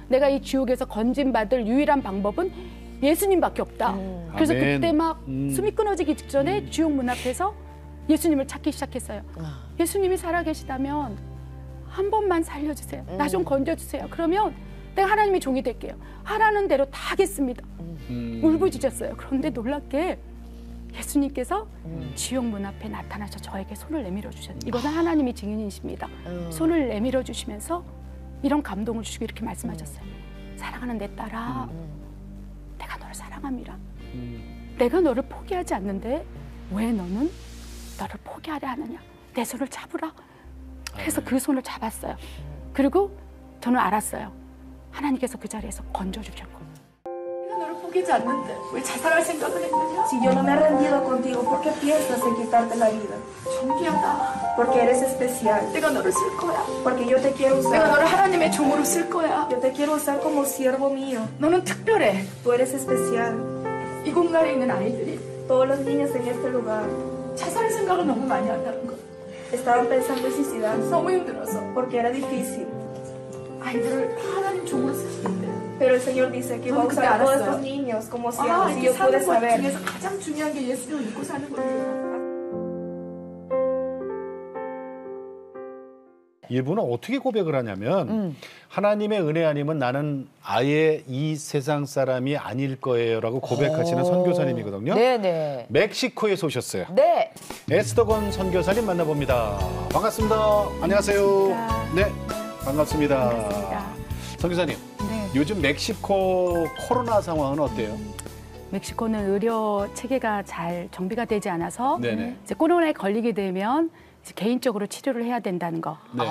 내가 이 지옥에서 건진받을 유일한 방법은 예수님밖에 없다. 그래서 아멘. 그때 막 숨이 끊어지기 직전에 지옥 문 앞에서 예수님을 찾기 시작했어요. 예수님이 살아계시다면 한 번만 살려주세요. 나 좀 건져주세요. 그러면 내가 하나님의 종이 될게요. 하라는 대로 다 하겠습니다. 울부짖었어요. 그런데 놀랍게 예수님께서 지옥 문 앞에 나타나셔 저에게 손을 내밀어 주셨어요. 이것은 하나님이 증인이십니다. 손을 내밀어 주시면서 이런 감동을 주시고 이렇게 말씀하셨어요. 사랑하는 내 딸아, 내가 너를 사랑함이라. 내가 너를 포기하지 않는데 왜 너는 너를 포기하려 하느냐. 내 손을 잡으라. 그래서 그 손을 잡았어요. 그리고 저는 알았어요. 하나님께서 그 자리에서 건져주셨고. 내가 너를 포기하지 않는데 왜 자살할 생각을 했느냐? Si yo no me he rendido contigo, ¿por qué piensas en quitarte la vida? 존귀하다. Porque eres especial. 내가 너를 쓸 거야. Porque yo te quiero 내가 usar. 너를 하나님의 종으로 쓸 거야. Yo te quiero usar como siervo mío. 너는 특별해. Tú eres especial. 이 공간에 있는 아이들이 Todos los niños en este lugar 자살 생각을 너무 많이 한다는 거. estaban pensando en suicidarse 너무 힘들어서 porque era difícil. 아이들을 하나님 종으로 쓰시는데. Pero el Señor dice que va a usar a todos estos niños como siervos. Y 이렇게 yo pude 사는 것 saber. 중에서 가장 중요한 게 예수님을 믿고 사는 거예요. 이분은 어떻게 고백을 하냐면 하나님의 은혜 아니면 나는 아예 이 세상 사람이 아닐 거예요라고 고백하시는 선교사님이거든요. 네네. 멕시코에서 오셨어요. 네. 에스더건 선교사님 만나봅니다. 반갑습니다. 안녕하세요. 네, 반갑습니다. 반갑습니다. 선교사님, 네. 요즘 멕시코 코로나 상황은 어때요? 멕시코는 의료 체계가 잘 정비가 되지 않아서 네네. 이제 코로나에 걸리게 되면 이제 개인적으로 치료를 해야 된다는 거. 네.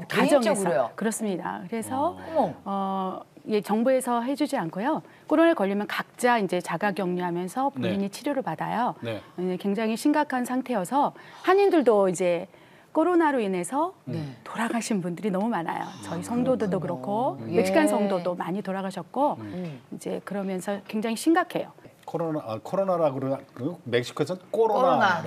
개인적으로요? 그렇습니다. 그래서 어머. 예, 정부에서 해주지 않고요. 코로나에 걸리면 각자 이제 자가격리하면서 본인이 네. 치료를 받아요. 네. 굉장히 심각한 상태여서 한인들도 이제 코로나로 인해서 돌아가신 분들이 너무 많아요. 저희 성도들도 그렇고 멕시칸 성도도 많이 돌아가셨고 이제 그러면서 굉장히 심각해요. 코로나라고 그러고 멕시코에서는 코로나.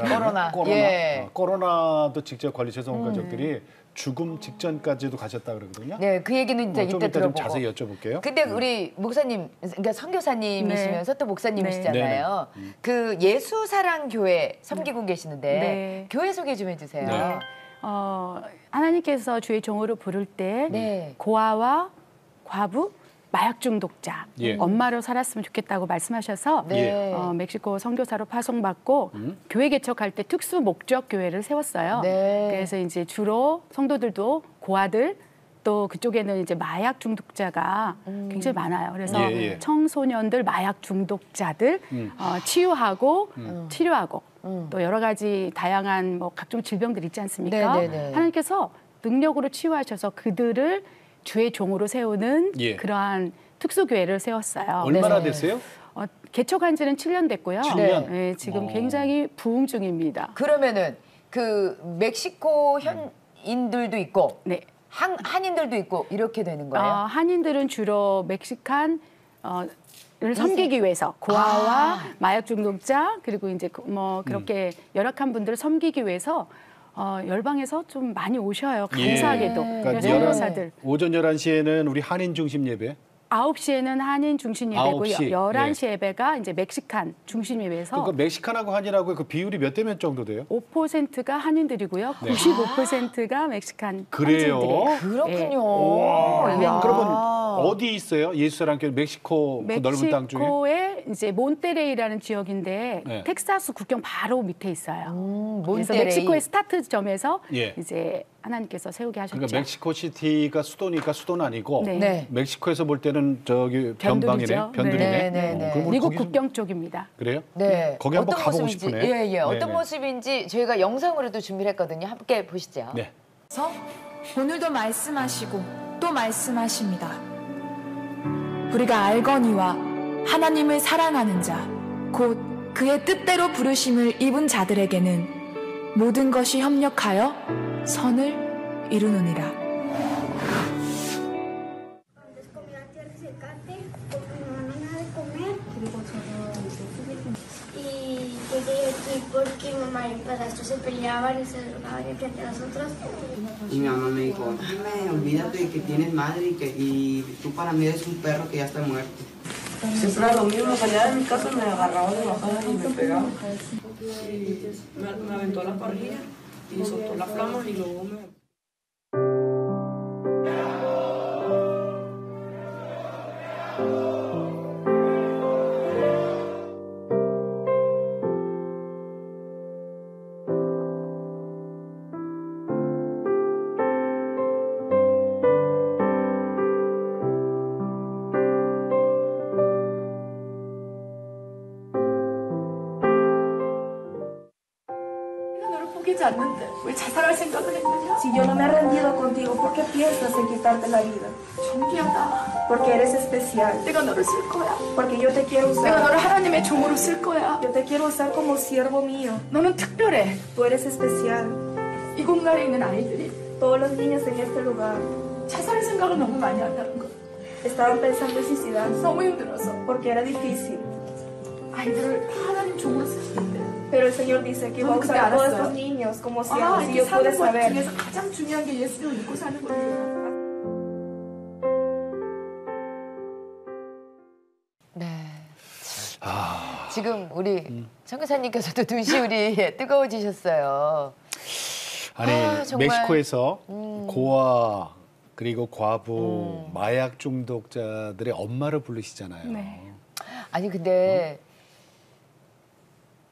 예. 코로나도 직접 걸리셔서 온 가족들이 죽음 직전까지도 가셨다 그러거든요. 네, 그 얘기는 이제 좀 이따 이따 좀 들어보고. 자세히 여쭤볼게요. 근데 우리 목사님, 그러니까 선교사님이시면서 또 목사님이시잖아요. 네. 그 예수사랑교회 섬기고 계시는데 네. 교회 소개 좀 해주세요. 네. 하나님께서 주의 종으로 부를 때 네. 고아와 과부, 마약 중독자, 예. 엄마로 살았으면 좋겠다고 말씀하셔서 네. 멕시코 선교사로 파송받고 교회 개척할 때 특수 목적 교회를 세웠어요. 네. 그래서 이제 주로 성도들도 고아들 또 그쪽에는 이제 마약 중독자가 굉장히 많아요. 그래서 예. 청소년들 마약 중독자들 치유하고 치료하고 또 여러 가지 다양한 뭐 각종 질병들 있지 않습니까? 네네네. 하나님께서 능력으로 치유하셔서 그들을 주의 종으로 세우는 예. 그러한 특수교회를 세웠어요. 얼마나 네. 됐어요? 개척한 지는 7년 됐고요. 7년? 네, 지금 굉장히 부흥 중입니다. 그러면은 그 멕시코 현인들도 있고 네. 한인들도 있고 이렇게 되는 거예요? 한인들은 주로 멕시칸 를 섬기기 위해서 고아와 마약 중독자 그리고 이제 뭐 그렇게 열악한 분들을 섬기기 위해서 열방에서 좀 많이 오셔요. 감사하게도. 그러니까 그래서 선교사들. 오전 11시에는 우리 한인 중심 예배. 9시에는 한인 중심 예배고요. 9시. 11시 예배가 이제 멕시칸 중심 예배에서 그러니까 멕시칸하고 한인하고 그 비율이 몇 대 몇 정도 돼요? 5%가 한인들이고요. 네. 95%가 멕시칸 그래요? 현지인들이에요. 그렇군요. 야. 그러면 어디 있어요? 예수사랑교회 멕시코 그 넓은 땅 중에? 멕시코의 이제 몬테레이라는 지역인데 네. 텍사스 국경 바로 밑에 있어요. 그래서 몬테레이. 멕시코의 스타트점에서 예. 이제 하나님께서 세우게 하셨죠. 그러니까 멕시코 시티가 수도니까 수도는 아니고 네. 네. 멕시코에서 볼 때는 저기 변방이네, 변두리죠. 변두리네. 네. 그럼 미국 거기 국경 쪽입니다. 그래요? 네. 거기 한번 어떤 가보고 모습인지, 싶으네. 예, 예. 어떤 네네. 모습인지 저희가 영상으로도 준비를 했거든요. 함께 보시죠. 네. 그래서 오늘도 말씀하시고 또 말씀하십니다. 우리가 알거니와 하나님을 사랑하는 자, 곧 그의 뜻대로 부르심을 입은 자들에게는 모든 것이 협력하여 선을 이루느니라. Y llegué aquí porque y mi mamá y mi padrastro se peleaban y se drogaban enfrente de nosotros. Y mi mamá me dijo, Jaime, olvídate de que tienes madre y tú para mí eres un perro que ya está muerto. Siempre era lo mismo, salía de mi casa, me agarraba de bajada y me pegaba. Y me aventó la parrilla y soltó la flama y luego me... 않는데 왜 자살할 생각을 했느냐? Si yo no me he rendido contigo, ¿por qué piensas en quitarte la vida? 존귀하다. Porque eres especial. 내가 너를 쓸 거야. Porque yo te quiero 내가 usar. 너를 하나님의 종으로 쓸 거야. Yo te quiero usar como siervo mío. 너는 특별해. Tú eres especial. 이 공간에 있는 아이들이 Todos los niños en este lugar 자살 생각을 너무 많이 한다는 거. estaban pensando en suicidarse 너무 힘들어서 porque era difícil. 아이들을 하나님 종으로 쓰시는데. Pero el Señor dice que va a usar a todos estos niños como siervos. Y 이렇게 yo pude 사는 것 saber. 중에서 가장 중요한 게 예수를 믿고 사는 거예요. 네. 지금 우리 선교사님께서도 눈시울이 뜨거워지셨어요. 아니 정말. 멕시코에서 고아 그리고 과부 마약 중독자들의 엄마를 부르시잖아요. 네. 아니 근데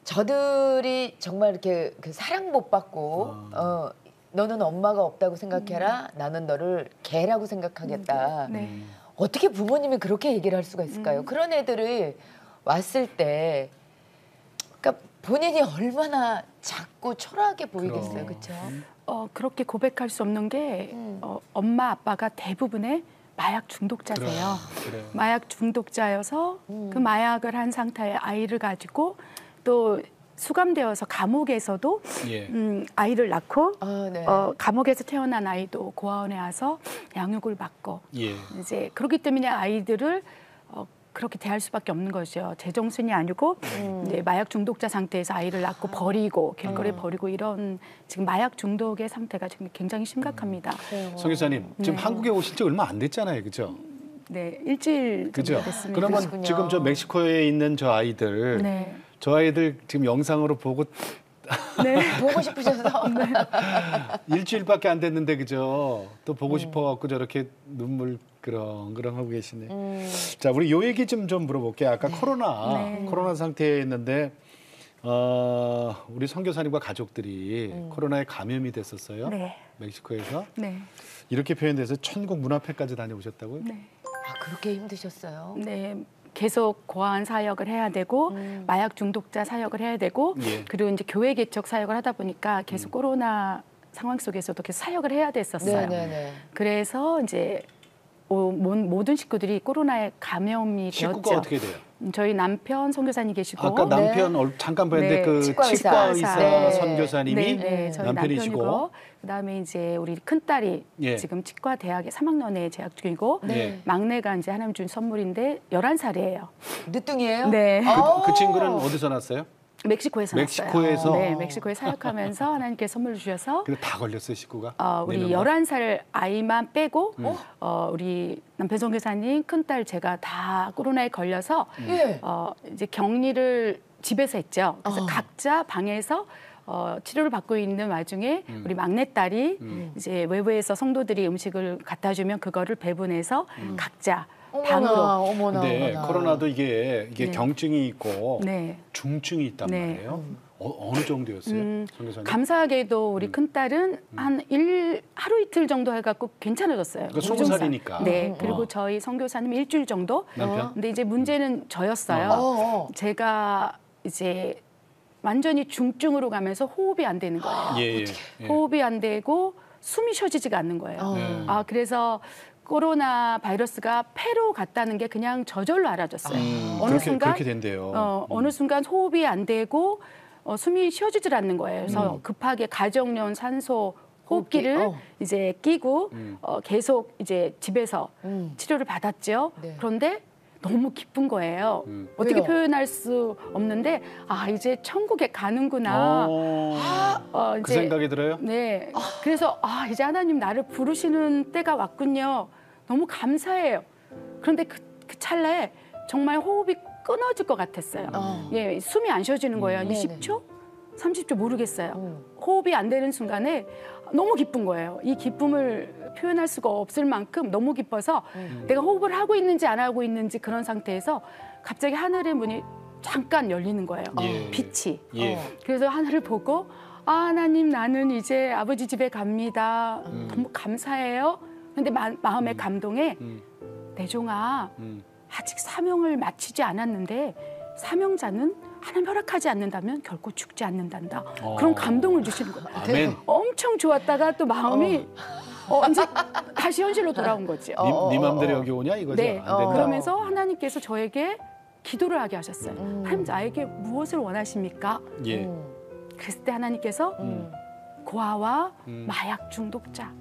저들이 정말 이렇게 그 사랑 못 받고 너는 엄마가 없다고 생각해라. 나는 너를 개라고 생각하겠다. 네. 어떻게 부모님이 그렇게 얘기를 할 수가 있을까요? 그런 애들이 왔을 때 그러니까 본인이 얼마나 작고 초라하게 보이겠어요. 그렇죠? 그렇게 고백할 수 없는 게 엄마 아빠가 대부분의 마약 중독자세요. 그래요. 마약 중독자여서 그 마약을 한 상태의 아이를 가지고 또 수감되어서 감옥에서도 예. 아이를 낳고 네. 감옥에서 태어난 아이도 고아원에 와서 양육을 받고 예. 이제 그렇기 때문에 아이들을 그렇게 대할 수밖에 없는 거죠. 제정신이 아니고 이제 마약 중독자 상태에서 아이를 낳고 버리고 길거리에 버리고 이런 지금 마약 중독의 상태가 지금 굉장히 심각합니다. 성 교사님 지금 네. 한국에 오신 지 얼마 안 됐잖아요, 그렇죠? 네, 일주일 그죠? 정도 됐습니다. 그러면 그렇군요. 지금 저 멕시코에 있는 저 아이들, 네. 저 아이들 지금 영상으로 보고 네. 보고 싶으셔서 일주일밖에 안 됐는데 그죠? 또 보고 싶어갖고 저렇게 눈물 그렁그렁 하고 계시네. 자, 우리 요 얘기 좀 물어볼게요. 아까 코로나 상태에 있는데 우리 선교사님과 가족들이 코로나에 감염이 됐었어요. 네. 멕시코에서 네. 이렇게 표현돼서 천국 문 앞에까지 다녀오셨다고요? 네. 그렇게 힘드셨어요? 네. 계속 고아원 사역을 해야 되고 마약 중독자 사역을 해야 되고 예. 그리고 이제 교회 개척 사역을 하다 보니까 계속 코로나 상황 속에서도 계속 사역을 해야 됐었어요. 네네네. 그래서 이제 모든 식구들이 코로나에 감염이 식구가 되었죠. 어떻게 돼요? 저희 남편 선교사님 계시고 아까 남편 잠깐 봤는데 네. 그 치과 치과 의사. 의사 네. 선교사님이 네, 저희 남편이시고 남편이고 그다음에 이제 우리 큰딸이 예. 지금 치과 대학에 3학년에 재학 중이고 네. 막내가 이제 하나님 준 선물인데 11살이에요. 늦둥이에요? 네. 그 친구는 어디서 났어요? 멕시코에서 멕시코에서? 났어요. 네, 멕시코에 사역하면서 하나님께서 선물 주셔서 그래 다 걸렸어요 식구가? 우리 네 명만? 11살 아이만 빼고 우리 남편 선교사님 큰딸 제가 다 코로나에 걸려서 예. 이제 격리를 집에서 했죠. 그래서 각자 방에서 치료를 받고 있는 와중에 우리 막내딸이 이제 외부에서 성도들이 음식을 갖다 주면 그거를 배분해서 각자 방으로. 어머나. 근데 어머나. 코로나도 이게 네. 경증이 있고 네. 중증이 있단 네. 말이에요. 어느 정도였어요, 선교사님? 감사하게도 우리 큰딸은 한 하루 이틀 정도 해갖고 괜찮아졌어요. 그러니까 20 무증상. 살이니까. 네. 그리고 저희 선교사님 일주일 정도. 남편? 근데 이제 문제는 저였어요. 제가 이제 완전히 중증으로 가면서 호흡이 안 되는 거예요. 예. 호흡이 안 되고 숨이 쉬어지지가 않는 거예요. 네. 그래서 코로나 바이러스가 폐로 갔다는 게 그냥 저절로 알아졌어요. 그렇게 된대요. 어느 순간 호흡이 안 되고 숨이 쉬어지질 않는 거예요. 그래서 급하게 가정용 산소 호흡기를 이제 끼고 계속 이제 집에서 치료를 받았죠. 네. 그런데 너무 기쁜 거예요. 어떻게 왜요? 표현할 수 없는데 이제 천국에 가는구나. 그 이제, 생각이 들어요? 네. 그래서 이제 하나님 나를 부르시는 때가 왔군요. 너무 감사해요. 그런데 그 찰나에 정말 호흡이 끊어질 것 같았어요. 예, 숨이 안 쉬어지는 거예요. 네네. 20초? 30초 모르겠어요. 호흡이 안 되는 순간에 너무 기쁜 거예요. 이 기쁨을 표현할 수가 없을 만큼 너무 기뻐서 내가 호흡을 하고 있는지 안 하고 있는지 그런 상태에서 갑자기 하늘의 문이 잠깐 열리는 거예요. 예. 빛이. 예. 그래서 하늘을 보고 하나님 나는 이제 아버지 집에 갑니다. 너무 감사해요. 근데 마음의 감동에 내 종아 아직 사명을 마치지 않았는데 사명자는 하나님 허락하지 않는다면 결코 죽지 않는단다. 그런 감동을 주시는 거예요. 아멘. 엄청 좋았다가 또 마음이 이제 다시 현실로 돌아온 거죠. 네 맘대로 여기 오냐 이거죠? 네. 안 된다. 그러면서 하나님께서 저에게 기도를 하게 하셨어요. 하나님 나에게 무엇을 원하십니까? 예. 그랬을 때 하나님께서 고아와 마약 중독자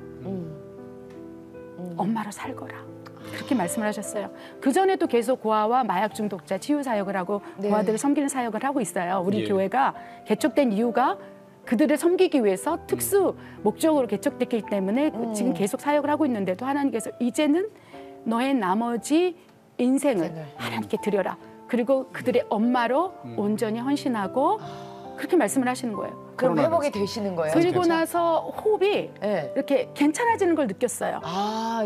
엄마로 살거라. 그렇게 말씀을 하셨어요. 그전에도 계속 고아와 마약 중독자 치유 사역을 하고 네. 고아들을 섬기는 사역을 하고 있어요. 우리 예. 교회가 개척된 이유가 그들을 섬기기 위해서 특수 목적으로 개척됐기 때문에 지금 계속 사역을 하고 있는데도 하나님께서 이제는 너의 나머지 인생을 하나님께 드려라. 그리고 그들의 엄마로 온전히 헌신하고 그렇게 말씀을 하시는 거예요. 그럼 코로나는 회복이 되시는 거예요? 그리고 나서 호흡이 네. 이렇게 괜찮아지는 걸 느꼈어요.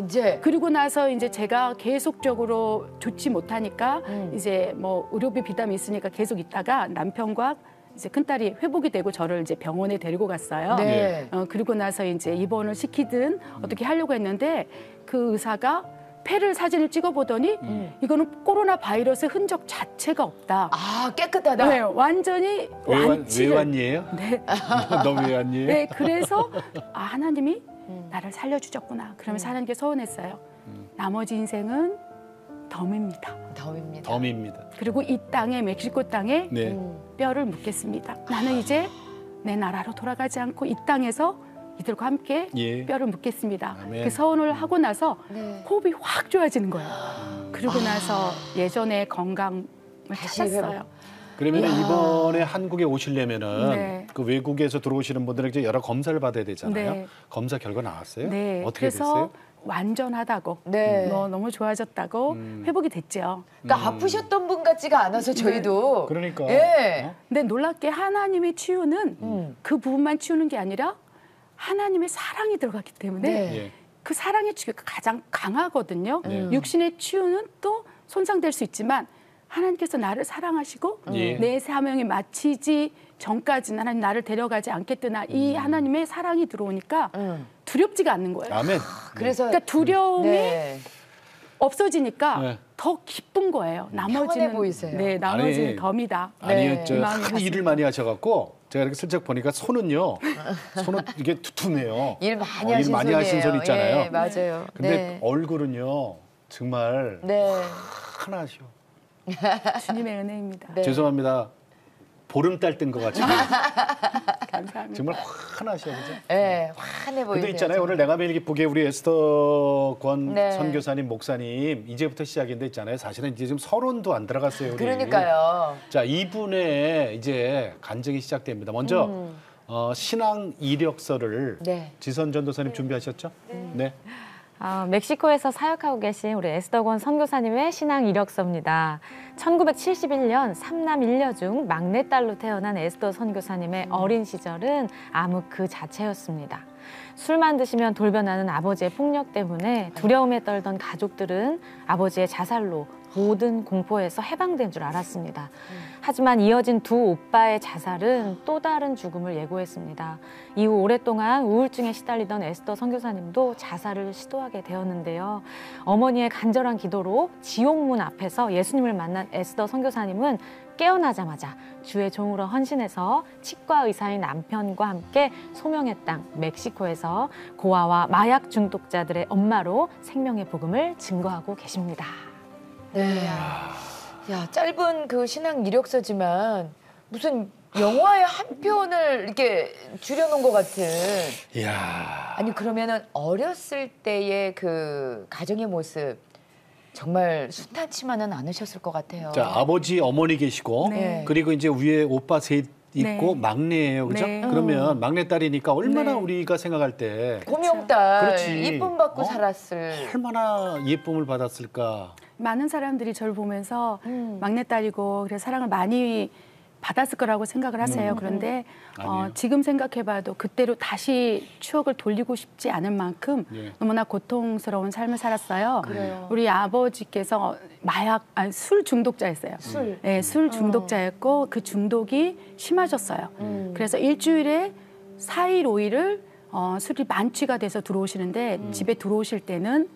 이제 그리고 나서 이제 제가 계속적으로 좋지 못하니까 이제 뭐 의료비 비담이 있으니까 계속 있다가 남편과 이제 큰딸이 회복이 되고 저를 이제 병원에 데리고 갔어요. 네. 그리고 나서 이제 입원을 시키든 어떻게 하려고 했는데 그 의사가 폐를 사진을 찍어보더니 이거는 코로나 바이러스 흔적 자체가 없다. 깨끗하다. 네, 완전히 완치를. 외환이에요? 네. 너 외환이에요? 네, 그래서 하나님이 나를 살려주셨구나. 그러면서 하나님께 서원했어요. 나머지 인생은 덤입니다. 덤입니다. 덤입니다. 그리고 이 땅에 멕시코 땅에 네. 뼈를 묻겠습니다. 나는 이제 내 나라로 돌아가지 않고 이 땅에서 이들과 함께 예. 뼈를 묻겠습니다. 아멘. 그 서원을 하고 나서 네. 호흡이 확 좋아지는 거예요. 그러고 나서 예전의 건강을 다시 찾았어요. 그러면 이번에 한국에 오시려면은 네. 그 외국에서 들어오시는 분들은 이제 여러 검사를 받아야 되잖아요. 네. 검사 결과 나왔어요? 네, 어떻게 그래서 됐어요? 완전하다고, 네. 너무 좋아졌다고 회복이 됐죠. 그러니까 아프셨던 분 같지가 않아서 저희도. 그러니까. 예. 근데 놀랍게 하나님의 치유는 그 부분만 치우는 게 아니라 하나님의 사랑이 들어갔기 때문에 네. 예. 그 사랑의 치유가 가장 강하거든요. 네. 육신의 치유는 또 손상될 수 있지만 하나님께서 나를 사랑하시고 예. 내 사명이 마치지 전까지는 하나님 나를 데려가지 않겠구나. 이 하나님의 사랑이 들어오니까 두렵지가 않는 거예요. 아멘. 그래서 그러니까 두려움이 네. 없어지니까 네. 더 기쁜 거예요. 나머지는 평온해 보이세요. 네, 나머지는 아니, 덤이다. 아니요, 이 저 마음이 큰 일을 많이 하셔갖고 제가 이렇게 슬쩍 보니까 손은 이게 두툼해요. 일 많이 일 하신 많이 하신 손 손이에요. 있잖아요. 예, 맞아요. 근데 네. 얼굴은요 정말 네. 환하셔. 주님의 은혜입니다. 네. 죄송합니다. 보름달 뜬 것 같이 감사합니다. 정말 환하셔, 그죠? 네, 환해 보이세요. 근데 있잖아요. 오늘 내가 매일 기쁘게 우리 에스더 권 네. 선교사님, 목사님 이제부터 시작인데 있잖아요. 사실은 이제 지금 서론도 안 들어갔어요. 우리. 그러니까요. 자, 이분의 이제 간증이 시작됩니다. 먼저 신앙 이력서를 네. 지선 전도사님 준비하셨죠? 네. 멕시코에서 사역하고 계신 우리 에스더권 선교사님의 신앙 이력서입니다. 1971년 3남 1녀 중 막내딸로 태어난 에스더 선교사님의 어린 시절은 암흑 그 자체였습니다. 술만 드시면 돌변하는 아버지의 폭력 때문에 두려움에 떨던 가족들은 아버지의 자살로 모든 공포에서 해방된 줄 알았습니다. 하지만 이어진 두 오빠의 자살은 또 다른 죽음을 예고했습니다. 이후 오랫동안 우울증에 시달리던 에스더 선교사님도 자살을 시도하게 되었는데요. 어머니의 간절한 기도로 지옥문 앞에서 예수님을 만난 에스더 선교사님은 깨어나자마자 주의 종으로 헌신해서 치과 의사인 남편과 함께 소명의 땅 멕시코에서 고아와 마약 중독자들의 엄마로 생명의 복음을 증거하고 계십니다. 네. 야, 짧은 그 신앙 이력서지만 무슨 영화의 한 편을 이렇게 줄여놓은 것 같은. 이야. 아니 그러면은 어렸을 때의 그 가정의 모습 정말 순탄치만은 않으셨을 것 같아요. 자, 아버지, 어머니 계시고 네. 그리고 이제 위에 오빠 셋 있고 네. 막내예요, 그죠? 네. 그러면 막내딸이니까 얼마나 네. 우리가 생각할 때 고명딸 그렇지. 이쁨 받고 어? 살았을. 얼마나 예쁨을 받았을까. 많은 사람들이 저를 보면서 막내딸이고 그래서 사랑을 많이 받았을 거라고 생각을 하세요. 그런데 아니에요. 지금 생각해봐도 그때로 다시 추억을 돌리고 싶지 않을 만큼 예. 너무나 고통스러운 삶을 살았어요. 그래요. 우리 아버지께서 술 중독자였어요. 술. 네, 술 중독자였고 그 중독이 심하셨어요. 그래서 일주일에 4일, 5일을 술이 만취가 돼서 들어오시는데 집에 들어오실 때는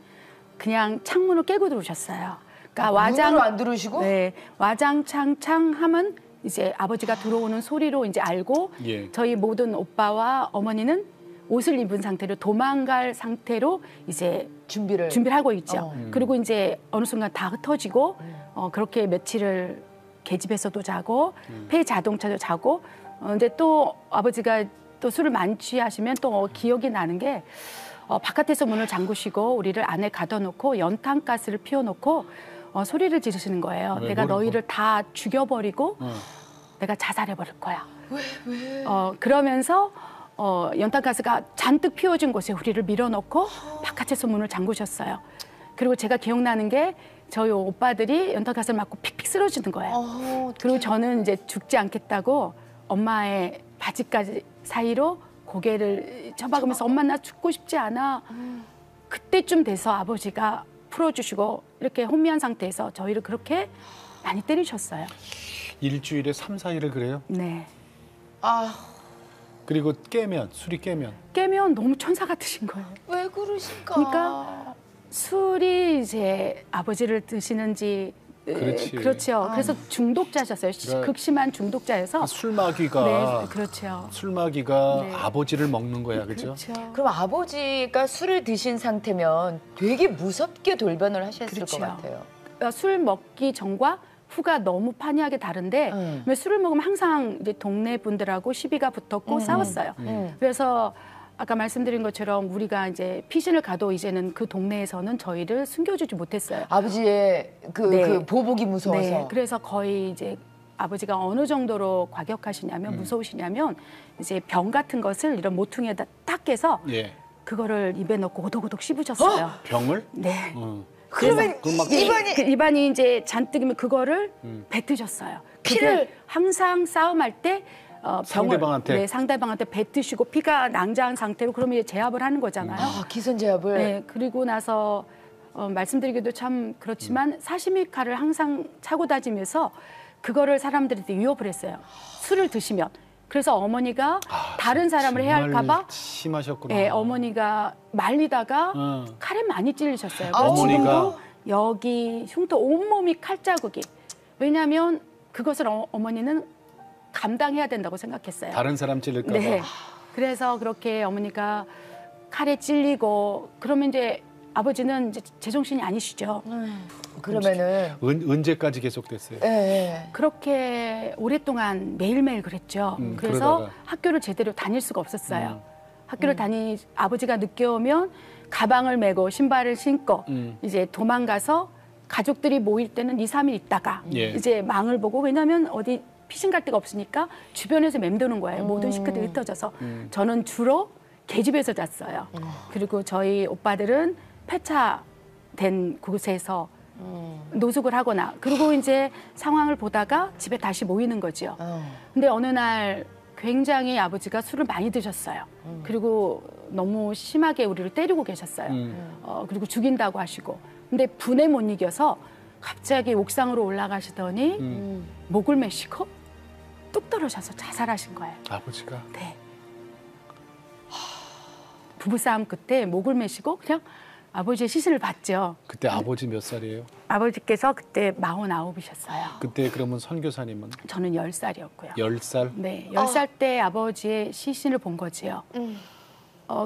그냥 창문을 깨고 들어오셨어요. 그러니까 문으로 안 들으시고? 네, 와장창창 하면 이제 아버지가 들어오는 소리로 이제 알고 예. 저희 모든 오빠와 어머니는 옷을 입은 상태로 도망갈 상태로 이제 준비를 하고 있죠. 그리고 이제 어느 순간 다 흩어지고 그렇게 며칠을 계집에서도 자고 폐 자동차도 자고 근데 또 아버지가 또 술을 만취하시면 또 기억이 나는 게 바깥에서 문을 잠그시고 우리를 안에 가둬놓고 연탄가스를 피워놓고 소리를 지르시는 거예요. 왜, 내가 뭐라고? 너희를 다 죽여버리고 내가 자살해버릴 거야. 왜? 그러면서 연탄가스가 잔뜩 피워진 곳에 우리를 밀어넣고 바깥에서 문을 잠그셨어요. 그리고 제가 기억나는 게 저희 오빠들이 연탄가스를 맞고 픽픽 쓰러지는 거예요. 그리고 저는 이제 죽지 않겠다고 엄마의 바지까지 사이로 고개를 쳐박으면서 엄마 나 죽고 싶지 않아. 그때쯤 돼서 아버지가 풀어주시고 이렇게 혼미한 상태에서 저희를 그렇게 많이 때리셨어요. 일주일에 3, 4일을 그래요? 네. 그리고 술이 깨면 깨면 너무 천사 같으신 거예요. 왜 그러실까? 그러니까 술이 이제 아버지를 드시는지 그렇지. 그렇죠. 그래서 중독자셨어요. 그러니까 극심한 중독자여서 술마귀가 네, 그렇죠. 술마귀가 네. 아버지를 먹는 거야, 그죠? 그렇죠. 그럼 아버지가 술을 드신 상태면 되게 무섭게 돌변을 하셨을 그렇죠. 것 같아요. 술 먹기 전과 후가 너무 판이하게 다른데 왜 술을 먹으면 항상 이제 동네 분들하고 시비가 붙었고 싸웠어요. 그래서 아까 말씀드린 것처럼 우리가 이제 피신을 가도 이제는 그 동네에서는 저희를 숨겨주지 못했어요. 아버지의 네. 그 보복이 무서워서. 네, 그래서 거의 이제 아버지가 어느 정도로 과격하시냐면 무서우시냐면 이제 병 같은 것을 이런 모퉁이에다 딱 깨서 예. 그거를 입에 넣고 오독오독 씹으셨어요. 병을? 네. 그러면 입안이 그 입안이 이제 잔뜩이면 그거를 뱉으셨어요. 피를 항상 싸움할 때 상대방한테? 네, 상대방한테 뱉으시고 피가 낭자한 상태로 그러면 이제 제압을 하는 거잖아요. 기선제압을. 네, 그리고 나서 말씀드리기도 참 그렇지만 사시미 칼을 항상 차고 다니면서 그거를 사람들한테 위협을 했어요. 술을 드시면. 그래서 어머니가 다른 사람을 해야 할까봐 심하셨구나. 네, 어머니가 말리다가 칼에 많이 찔리셨어요. 그래서 어머니가? 지금도 여기 흉터 온몸이 칼자국이. 왜냐하면 그것을 어머니는 감당해야 된다고 생각했어요. 다른 사람 찔릴까 봐. 네. 그래서 그렇게 어머니가 칼에 찔리고 그러면 이제 아버지는 이제 제정신이 아니시죠. 그러면은 언제까지 계속됐어요? 예. 그렇게 오랫동안 매일매일 그랬죠. 그래서 그러다가. 학교를 제대로 다닐 수가 없었어요. 학교를 아버지가 늦게 오면 가방을 메고 신발을 신고 이제 도망가서 가족들이 모일 때는 2, 3일 있다가 예. 이제 망을 보고 왜냐하면 어디 피신 갈 데가 없으니까 주변에서 맴도는 거예요. 모든 식구들이 흩어져서. 저는 주로 계집에서 잤어요. 그리고 저희 오빠들은 폐차된 곳에서 노숙을 하거나 그리고 이제 상황을 보다가 집에 다시 모이는 거죠. 근데 어느 날 굉장히 아버지가 술을 많이 드셨어요. 그리고 너무 심하게 우리를 때리고 계셨어요. 그리고 죽인다고 하시고. 근데 분에 못 이겨서 갑자기 옥상으로 올라가시더니 목을 메시고 뚝 떨어져서 자살하신 거예요. 아버지가? 네. 부부싸움 끝에 목을 메시고 그냥 아버지의 시신을 봤죠. 그때 아버지 몇 살이에요? 아버지께서 그때 49이셨어요. 그때 그러면 선교사님은 저는 10살이었고요. 10살? 네, 10살 때 아버지의 시신을 본 거지요.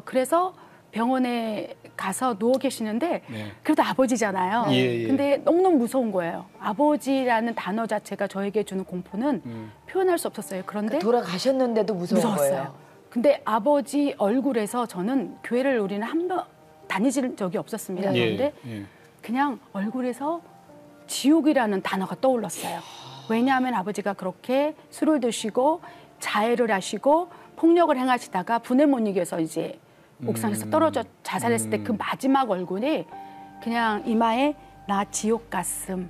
그래서 병원에 가서 누워 계시는데 네. 그래도 아버지잖아요. 예. 근데 너무너무 무서운 거예요. 아버지라는 단어 자체가 저에게 주는 공포는 표현할 수 없었어요. 그런데 돌아가셨는데도 무서운 무서웠어요. 거예요. 근데 아버지 얼굴에서 저는 교회를 우리는 한 번 다니질 적이 없었습니다. 예. 그런데 예. 그냥 얼굴에서 지옥이라는 단어가 떠올랐어요. 왜냐하면 아버지가 그렇게 술을 드시고 자해를 하시고 폭력을 행하시다가 분을 못 이겨서 이제 옥상에서 떨어져 자살했을 때 그 마지막 얼굴이 그냥 이마에 나 지옥 갔음.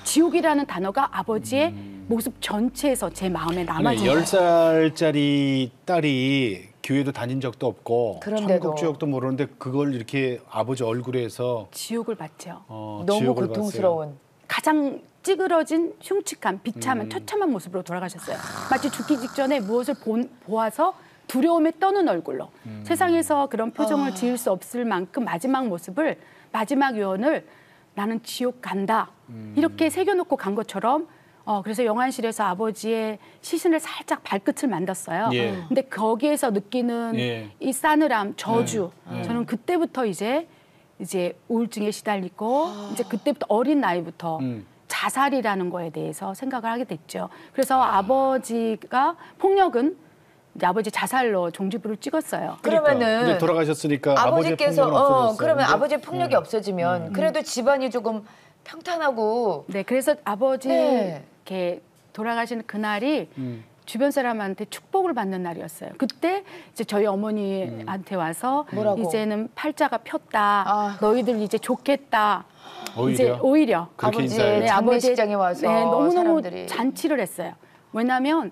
지옥이라는 단어가 아버지의 모습 전체에서 제 마음에 남아있어요. 10살짜리 딸이 교회도 다닌 적도 없고 그런데도. 천국 지옥도 모르는데 그걸 이렇게 아버지 얼굴에서 지옥을 봤죠. 너무 지옥을 고통스러운. 봤어요. 가장 찌그러진 흉측한 비참한 처참한 모습으로 돌아가셨어요. 마치 죽기 직전에 무엇을 보아서 두려움에 떠는 얼굴로 세상에서 그런 표정을 지을 수 없을 만큼 마지막 모습을 마지막 유언을 나는 지옥 간다 이렇게 새겨놓고 간 것처럼 그래서 영안실에서 아버지의 시신을 살짝 발끝을 만졌어요. 예. 근데 거기에서 느끼는 예. 이 싸늘함, 저주 저는 그때부터 이제 우울증에 시달리고 이제 그때부터 어린 나이부터 자살이라는 거에 대해서 생각을 하게 됐죠. 그래서 아버지가 폭력은 이제 아버지 자살로 종지부를 찍었어요. 그러면은 이제 돌아가셨으니까 아버지께서 아버지의 폭력은 없어졌어요. 그러면 근데 아버지의 폭력이 없어지면 그래도 집안이 조금 평탄하고 네, 그래서 아버지 네. 이렇게 돌아가시는 그날이 주변 사람한테 축복을 받는 날이었어요. 그때 이제 저희 어머니한테 와서 뭐라고? 이제는 팔자가 폈다. 너희들 이제 좋겠다. 이제 오히려 오히려 그렇게 아버지의 인사해요. 장례식장에 와서 네, 너무너무 사람들이. 잔치를 했어요. 왜냐하면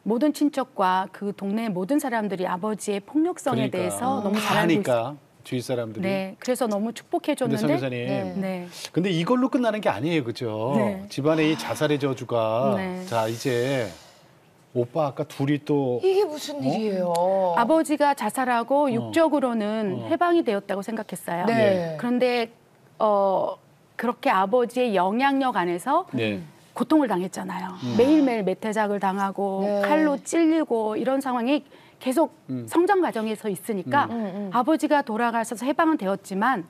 모든 친척과 그 동네 모든 사람들이 아버지의 폭력성에 그러니까. 대해서 너무 잘 알고 아니까 있어요. 주위 사람들이. 네, 그래서 너무 축복해 근데 줬는데 선교사님, 네. 근데 이걸로 끝나는 게 아니에요, 그죠? 네. 집안의 이 자살의 저주가 네. 자 이제 오빠 아까 둘이 또 이게 무슨 일이에요? 아버지가 자살하고 육적으로는 해방이 되었다고 생각했어요. 네. 그런데 그렇게 아버지의 영향력 안에서 네. 고통을 당했잖아요. 매일매일 매태작을 당하고 네. 칼로 찔리고 이런 상황이 계속 성장 과정에서 있으니까 아버지가 돌아가셔서 해방은 되었지만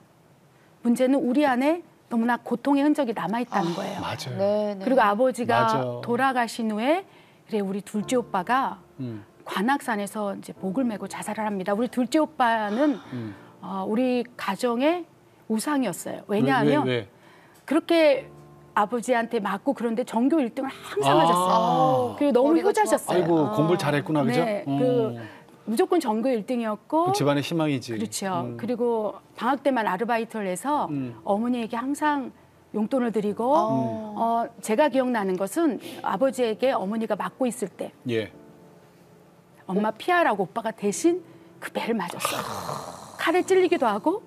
문제는 우리 안에 너무나 고통의 흔적이 남아있다는 거예요. 맞아요. 네, 네. 그리고 아버지가 맞아. 돌아가신 후에 그래 우리 둘째 오빠가 관악산에서 이제 목을 메고 자살을 합니다. 우리 둘째 오빠는 우리 가정의 우상이었어요. 왜냐하면 왜? 그렇게 아버지한테 맞고 그런데 전교 1등을 항상 아. 하셨어요. 그리고 너무 머리가 효자셨어요. 아이고 공부를 잘했구나, 그죠? 네, 무조건 전교 1등이었고 그 집안의 희망이지. 그렇죠. 그리고 방학 때만 아르바이트를 해서 어머니에게 항상 용돈을 드리고 제가 기억나는 것은 아버지에게 어머니가 맞고 있을 때 예. 엄마 피하라고 오빠가 대신 그 배를 맞았어요. 칼에 찔리기도 하고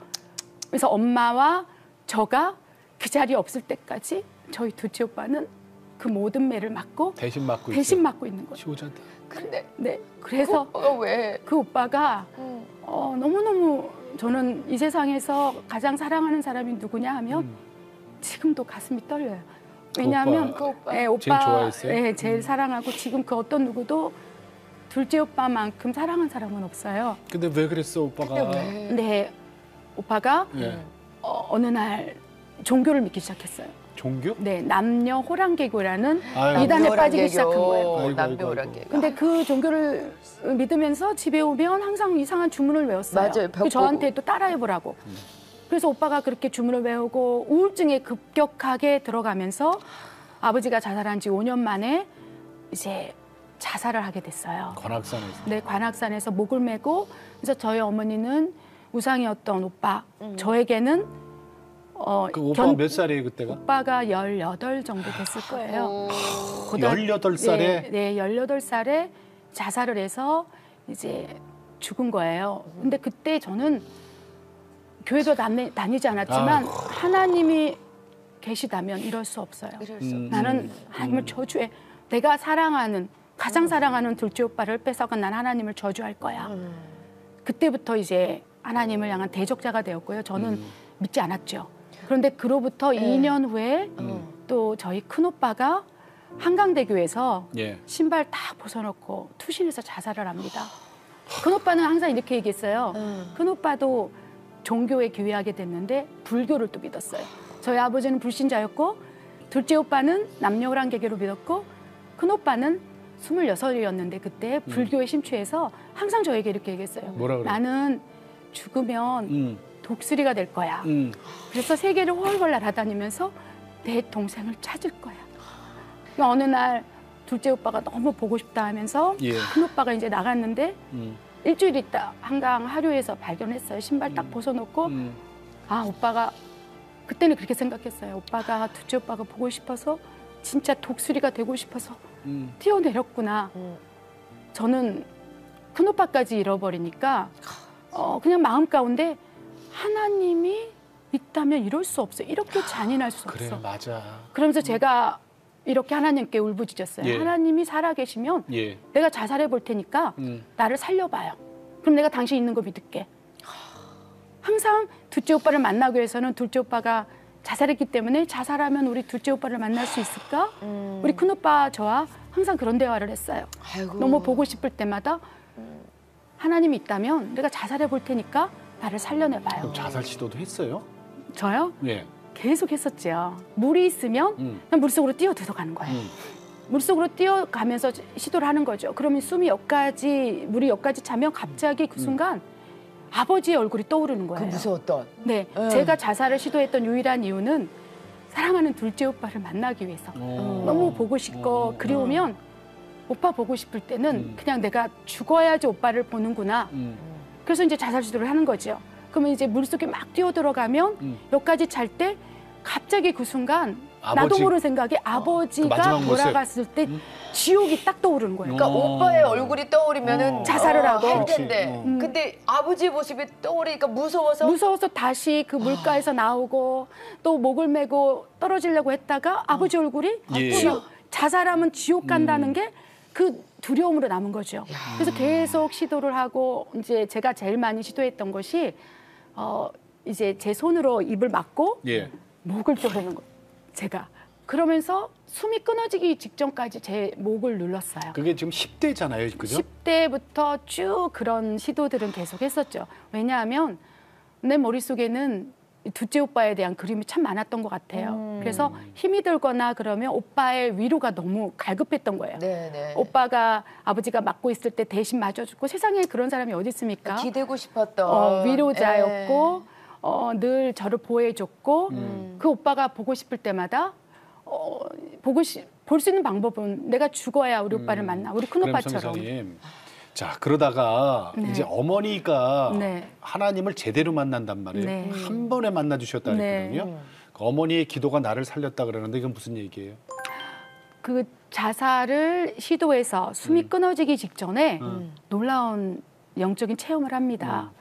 그래서 엄마와 저가 그 자리에 없을 때까지 저희 둘째 오빠는 그 모든 매를 맞고 대신 맞고 대신 있어. 맞고 있는 거죠. 치우자다. 근데 네, 그래서 왜? 그 오빠가 너무너무 저는 이 세상에서 가장 사랑하는 사람이 누구냐 하면 지금도 가슴이 떨려요. 왜냐하면 그 오빠. 네, 오빠 제일 좋아했어요? 네, 제일 사랑하고 지금 그 어떤 누구도 둘째 오빠만큼 사랑한 사람은 없어요. 근데 왜 그랬어, 오빠가? 근데 오빠가 예. 어느 날 종교를 믿기 시작했어요. 종교? 네, 남녀 호랑개교라는 아이고. 이단에 빠지기 시작한 거예요. 아이고, 남녀 아이고, 호랑개교. 근데 그 종교를 믿으면서 집에 오면 항상 이상한 주문을 외웠어요. 맞아요, 벽 저한테 보고. 또 따라해보라고. 그래서 오빠가 그렇게 주문을 외우고 우울증에 급격하게 들어가면서 아버지가 자살한 지 5년 만에 이제 자살을 하게 됐어요. 관악산에서. 네, 관악산에서 목을 메고 그래서 저희 어머니는 우상이었던 오빠, 저에게는 그 오빠가 몇 살이에요, 그때가? 오빠가 18 정도 됐을 거예요. 18살에? 네, 18살에 자살을 해서 이제 죽은 거예요. 근데 그때 저는 교회도 다니지 않았지만 하나님이 계시다면 이럴 수 없어요. 나는 하나님을 저주해. 내가 사랑하는 가장 사랑하는 둘째 오빠를 뺏어간 난 하나님을 저주할 거야. 그때부터 이제 하나님을 향한 대적자가 되었고요. 저는 믿지 않았죠. 그런데 그로부터 2년 후에 또 저희 큰오빠가 한강대교에서 예. 신발 다 벗어놓고 투신해서 자살을 합니다. 큰오빠는 항상 이렇게 얘기했어요. 큰오빠도 종교에 교회하게 됐는데 불교를 또 믿었어요. 저희 아버지는 불신자였고 둘째 오빠는 남녀호랑개교로 믿었고 큰오빠는 26이었는데 그때 불교에 심취해서 항상 저에게 이렇게 얘기했어요. 뭐라 그래요? 나는 죽으면 독수리가 될 거야. 그래서 세계를 훨훨 날아다니면서 내 동생을 찾을 거야. 어느 날 둘째 오빠가 너무 보고 싶다 하면서 예. 큰 오빠가 이제 나갔는데 일주일 있다 한강 하류에서 발견했어요. 신발 딱 벗어놓고 아 오빠가 그때는 그렇게 생각했어요. 오빠가 둘째 오빠가 보고 싶어서 진짜 독수리가 되고 싶어서 뛰어내렸구나. 저는 큰 오빠까지 잃어버리니까 그냥 마음 가운데 하나님이 있다면 이럴 수 없어. 이렇게 잔인할 수 그래, 없어. 맞아. 그러면서 제가 이렇게 하나님께 울부짖었어요. 예. 하나님이 살아계시면 예. 내가 자살해 볼 테니까 나를 살려봐요. 그럼 내가 당신 있는 거 믿을게. 항상 둘째 오빠를 만나기 위해서는 둘째 오빠가 자살했기 때문에 자살하면 우리 둘째 오빠를 만날 수 있을까? 우리 큰 오빠 저와 항상 그런 대화를 했어요. 아이고. 너무 보고 싶을 때마다 하나님이 있다면 내가 자살해 볼 테니까 나를 살려내봐요. 그럼 자살 시도도 했어요? 저요? 예. 계속 했었죠. 물이 있으면 그냥 물속으로 뛰어 들어가는 거예요. 물속으로 뛰어가면서 시도를 하는 거죠. 그러면 물이 여기까지 차면 갑자기 그 순간 아버지의 얼굴이 떠오르는 그 거예요. 무서웠던. 네, 제가 자살을 시도했던 유일한 이유는 사랑하는 둘째 오빠를 만나기 위해서. 너무 보고 싶고 그리우면 오빠 보고 싶을 때는 그냥 내가 죽어야지 오빠를 보는구나. 그래서 이제 자살 시도를 하는 거죠. 그러면 이제 물속에 막 뛰어들어가면 여기까지 찰 때 갑자기 그 순간 나도 아버지. 모르는 생각에 아버지가 마지막 모습. 돌아갔을 때 지옥이 딱 떠오르는 거예요. 그러니까 오빠의 얼굴이 떠오르면은 자살을 하고. 할 텐데. 근데 아버지의 모습이 떠오르니까 무서워서 다시 그 물가에서 나오고 또 목을 메고 떨어지려고 했다가 아버지 얼굴이 예. 자살하면 지옥 간다는 게 그 두려움으로 남은 거죠. 그래서 계속 시도를 하고 이제 제가 제일 많이 시도했던 것이 이제 제 손으로 입을 막고 예. 목을 쪼르는 거. 제가 그러면서 숨이 끊어지기 직전까지 제 목을 눌렀어요. 그게 지금 10대잖아요, 그죠? 10대부터 쭉 그런 시도들은 계속 했었죠. 왜냐하면 내 머릿속에는 둘째 오빠에 대한 그림이 참 많았던 것 같아요. 그래서 힘이 들거나 그러면 오빠의 위로가 너무 갈급했던 거예요. 네네. 오빠가 아버지가 맞고 있을 때 대신 맞아주고 세상에 그런 사람이 어디 있습니까? 기대고 싶었던 위로자였고 늘 저를 보호해줬고 그 오빠가 보고 싶을 때마다 볼 수 있는 방법은 내가 죽어야 우리 오빠를 만나. 우리 큰 오빠처럼. 선교사님, 자 그러다가 네. 이제 어머니가 네. 하나님을 제대로 만난단 말이에요. 네. 한 번에 만나 주셨다 네. 그랬거든요. 그 어머니의 기도가 나를 살렸다 그러는데 이건 무슨 얘기예요? 그 자살을 시도해서 숨이 끊어지기 직전에 놀라운 영적인 체험을 합니다.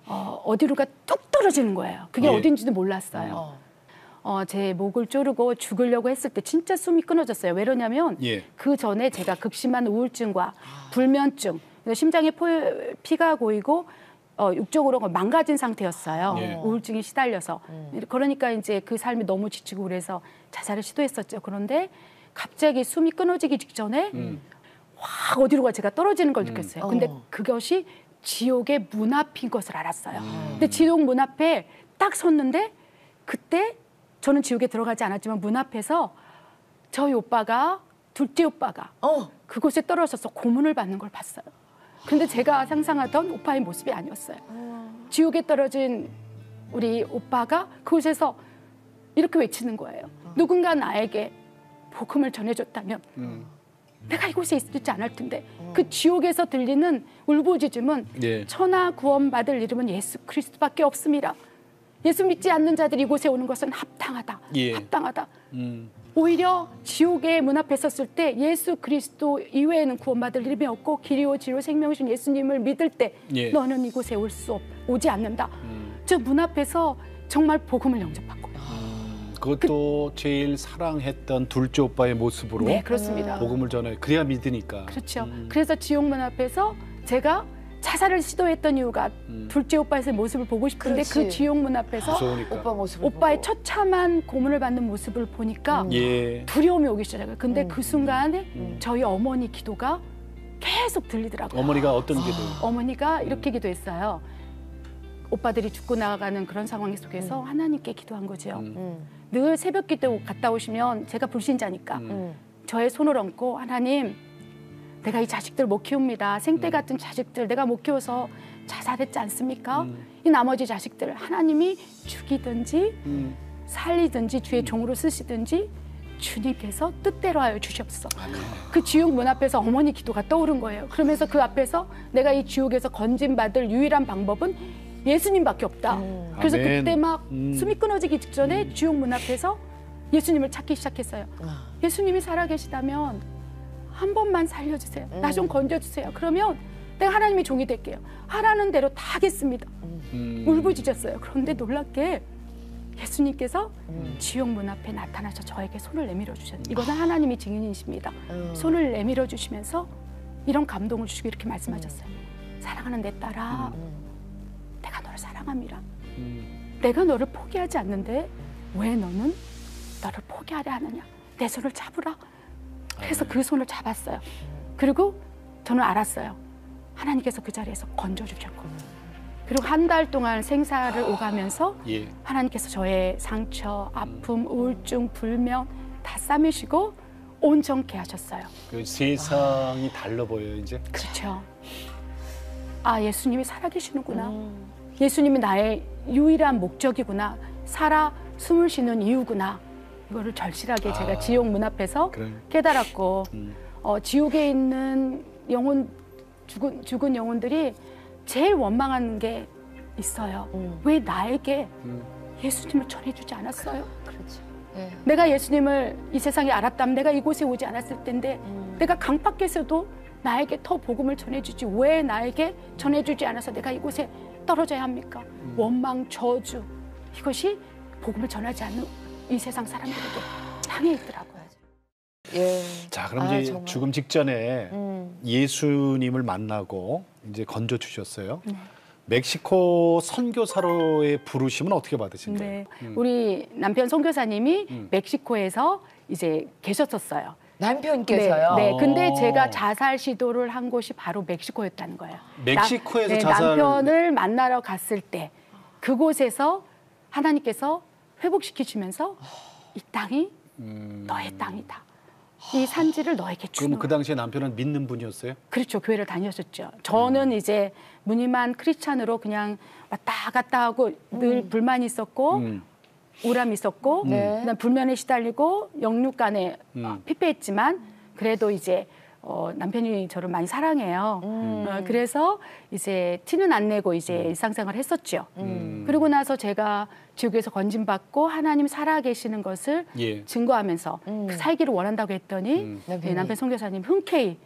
어디로가 뚝 떨어지는 거예요. 그게 예. 어딘지도 몰랐어요. 제 목을 조르고 죽으려고 했을 때 진짜 숨이 끊어졌어요. 왜 그러냐면 예. 그 전에 제가 극심한 우울증과 불면증, 심장에 피가 고이고 육적으로 망가진 상태였어요. 예. 우울증이 시달려서. 그러니까 이제 그 삶이 너무 지치고 그래서 자살을 시도했었죠. 그런데 갑자기 숨이 끊어지기 직전에 확 어디로가 제가 떨어지는 걸 느꼈어요. 근데 그것이 지옥의 문 앞인 것을 알았어요. 근데 지옥 문 앞에 딱 섰는데 그때 저는 지옥에 들어가지 않았지만 문 앞에서 저희 오빠가 둘째 오빠가 그곳에 떨어져서 고문을 받는 걸 봤어요. 근데 제가 상상하던 오빠의 모습이 아니었어요. 지옥에 떨어진 우리 오빠가 그곳에서 이렇게 외치는 거예요. 누군가 나에게 복음을 전해줬다면 내가 이곳에 있지 않을 텐데 그 지옥에서 들리는 울부짖음은 예. 천하 구원받을 이름은 예수 그리스도밖에 없습니다. 예수 믿지 않는 자들이 이곳에 오는 것은 합당하다. 예. 합당하다. 오히려 지옥의 문 앞에 섰을 때 예수 그리스도 이외에는 구원받을 이름이 없고 길이요 진리요 생명이신 예수님을 믿을 때 예. 너는 이곳에 오지 않는다. 저 문 앞에서 정말 복음을 영접한 거예요. 그것도 제일 사랑했던 둘째 오빠의 모습으로 네, 그렇습니다. 복음을 전해 그래야 믿으니까. 그렇죠. 그래서 지옥문 앞에서 제가 자살을 시도했던 이유가 둘째 오빠의 모습을 보고 싶은데 그렇지. 그 지옥문 앞에서 무서우니까. 오빠 모습을 오빠의 보고. 처참한 고문을 받는 모습을 보니까 예. 두려움이 오기 시작해요. 근데 그 순간에 저희 어머니 기도가 계속 들리더라고요. 어머니가 어떤 기도? 어머니가 이렇게 기도했어요. 오빠들이 죽고 나가는 그런 상황 속에서 하나님께 기도한 거죠. 늘 새벽 기도 갔다 오시면 제가 불신자니까 저의 손을 얹고 하나님 내가 이 자식들 못 키웁니다. 생떼 같은 자식들 내가 못 키워서 자살했지 않습니까? 이 나머지 자식들 하나님이 죽이든지 살리든지 주의 종으로 쓰시든지 주님께서 뜻대로 하여 주시옵소서. 그 지옥 문 앞에서 어머니 기도가 떠오른 거예요. 그러면서 그 앞에서 내가 이 지옥에서 건진받을 유일한 방법은 예수님밖에 없다. 그래서 아멘. 그때 막 숨이 끊어지기 직전에 지옥 문 앞에서 예수님을 찾기 시작했어요. 예수님이 살아계시다면 한 번만 살려주세요. 나 좀 건져주세요. 그러면 내가 하나님의 종이 될게요. 하라는 대로 다 하겠습니다. 울부짖었어요. 그런데 놀랍게 예수님께서 지옥 문 앞에 나타나셔 저에게 손을 내밀어 주셨어요. 이것은 하나님이 증인이십니다. 손을 내밀어 주시면서 이런 감동을 주시고 이렇게 말씀하셨어요. 사랑하는 내 딸아, 내가 너를 사랑함이라. 내가 너를 포기하지 않는데 왜 너는 너를 포기하려 하느냐. 내 손을 잡으라. 그래서 그 손을 잡았어요. 그리고 저는 알았어요. 하나님께서 그 자리에서 건져주셨고 그리고 한 달 동안 생사를 오가면서 예. 하나님께서 저의 상처, 아픔, 우울증, 불면 다 싸매시고 온전케 하셨어요. 그 세상이 달라 보여요 이제. 그렇죠. 아, 예수님이 살아계시는구나. 예수님이 나의 유일한 목적이구나. 살아 숨을 쉬는 이유구나. 이거를 절실하게 제가 지옥 문 앞에서 그래. 깨달았고 지옥에 있는 영혼, 죽은 영혼들이 제일 원망하는 게 있어요. 왜 나에게 예수님을 전해주지 않았어요? 그렇죠. 네. 내가 예수님을 이 세상에 알았다면 내가 이곳에 오지 않았을 텐데 내가 강밖에서도 나에게 더 복음을 전해주지 왜 나에게 전해주지 않아서 내가 이곳에 떨어져야 합니까? 원망, 저주 이것이 복음을 전하지 않는 이 세상 사람들에게 당해 있더라고요. 예. 자, 그럼 이제 정말. 죽음 직전에 예수님을 만나고 이제 건져 주셨어요. 멕시코 선교사로의 부르심은 어떻게 받으신 거예요? 네, 우리 남편 선교사님이 멕시코에서 이제 계셨었어요. 남편께서요. 네, 네. 근데 제가 자살 시도를 한 곳이 바로 멕시코였다는 거예요. 멕시코에서 자살을- 남편을 만나러 갔을 때 그곳에서 하나님께서 회복시키시면서 이 땅이 너의 땅이다. 이 산지를 너에게 주는. 그럼 그 당시에 남편은 믿는 분이었어요? 그렇죠. 교회를 다녔었죠. 저는 이제 무늬만 크리스찬으로 그냥 왔다 갔다 하고 늘 불만이 있었고 우람이 있었고 그다음 불면에 시달리고 영육간에 피폐했지만 그래도 이제 남편이 저를 많이 사랑해요. 그래서 이제 티는 안 내고 이제 일상생활을 했었죠. 그리고 나서 제가 지옥에서 건진받고 하나님 살아계시는 것을 예. 증거하면서 살기를 원한다고 했더니 네, 남편 선교사님 흔쾌히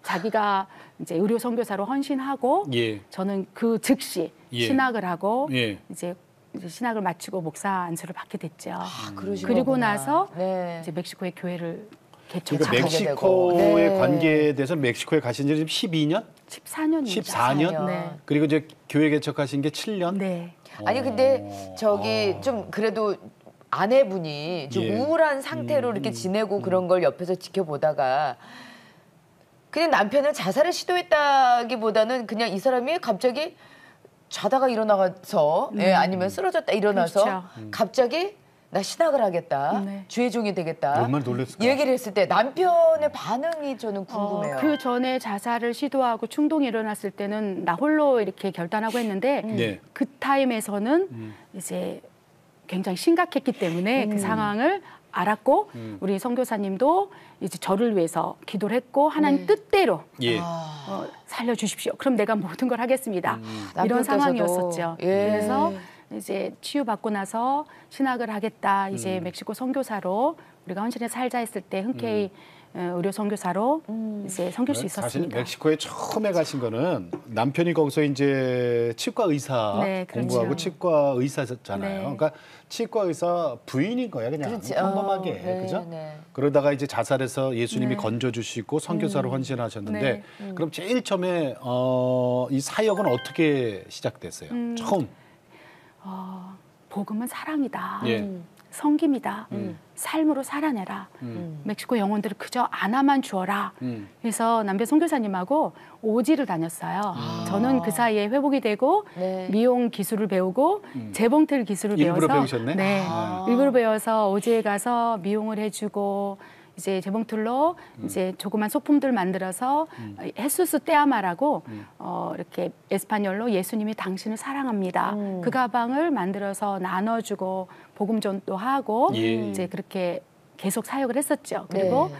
자기가 이제 의료 선교사로 헌신하고 예. 저는 그 즉시 예. 신학을 하고 예. 이제 신학을 마치고 목사 안수를 받게 됐죠. 그러신 그리고 거구나. 나서 네. 이제 멕시코의 교회를 그러니까 개척하게 멕시코의 네. 관계에 대해서 멕시코에 가신 지 지금 12년? 14년입니다. 14년? 네. 그리고 이제 교회 개척하신 게 7년? 네. 아니 근데 저기 좀 그래도 아내분이 좀 예. 우울한 상태로 이렇게 지내고 그런 걸 옆에서 지켜보다가 그냥 남편은 자살을 시도했다기보다는 그냥 이 사람이 갑자기 자다가 일어나서 예, 아니면 쓰러졌다 일어나서 그렇죠. 갑자기 나 신학을 하겠다. 네. 주의 종이 되겠다. 얼마나 놀랐을까? 얘기를 했을 때 남편의 반응이 저는 궁금해요. 그 전에 자살을 시도하고 충동이 일어났을 때는 나 홀로 이렇게 결단하고 했는데 네. 그 타임에서는 이제 굉장히 심각했기 때문에 그 상황을 알았고 우리 선교사님도 이제 저를 위해서 기도를 했고 하나님 뜻대로 예. 살려주십시오. 그럼 내가 모든 걸 하겠습니다. 이런 남편께서도, 상황이었었죠. 예. 그래서 이제 치유받고 나서 신학을 하겠다. 이제 멕시코 선교사로 우리가 헌신에 살자 했을 때 흔쾌히 의료 선교사로 이제 섬길 수 사실 있었습니다. 멕시코에 처음에 가신 거는 남편이 거기서 이제 치과 의사 네, 그렇죠. 공부하고 치과 의사잖아요. 네. 그러니까 치과 의사 부인인 거야 그냥 그렇지. 평범하게 네, 그죠? 네. 그러다가 이제 자살해서 예수님이 네. 건져주시고 선교사로 헌신하셨는데 네. 그럼 제일 처음에 이 사역은 어떻게 시작됐어요? 처음. 복음은 사랑이다. 예. 섬김이다. 삶으로 살아내라. 멕시코 영혼들을 그저 안아만 주어라. 그래서 남편 선교사님하고 오지를 다녔어요. 저는 그 사이에 회복이 되고 네. 미용 기술을 배우고 재봉틀 기술을 일부러 배워서 배우셨네? 네, 일부러 배워서 오지에 가서 미용을 해주고 이제 재봉틀로 이제 조그만 소품들 만들어서 헤수스 떼아마라고 이렇게 에스파뇰로 예수님이 당신을 사랑합니다. 그 가방을 만들어서 나눠주고 복음 전도 하고 이제 그렇게 계속 사역을 했었죠. 그리고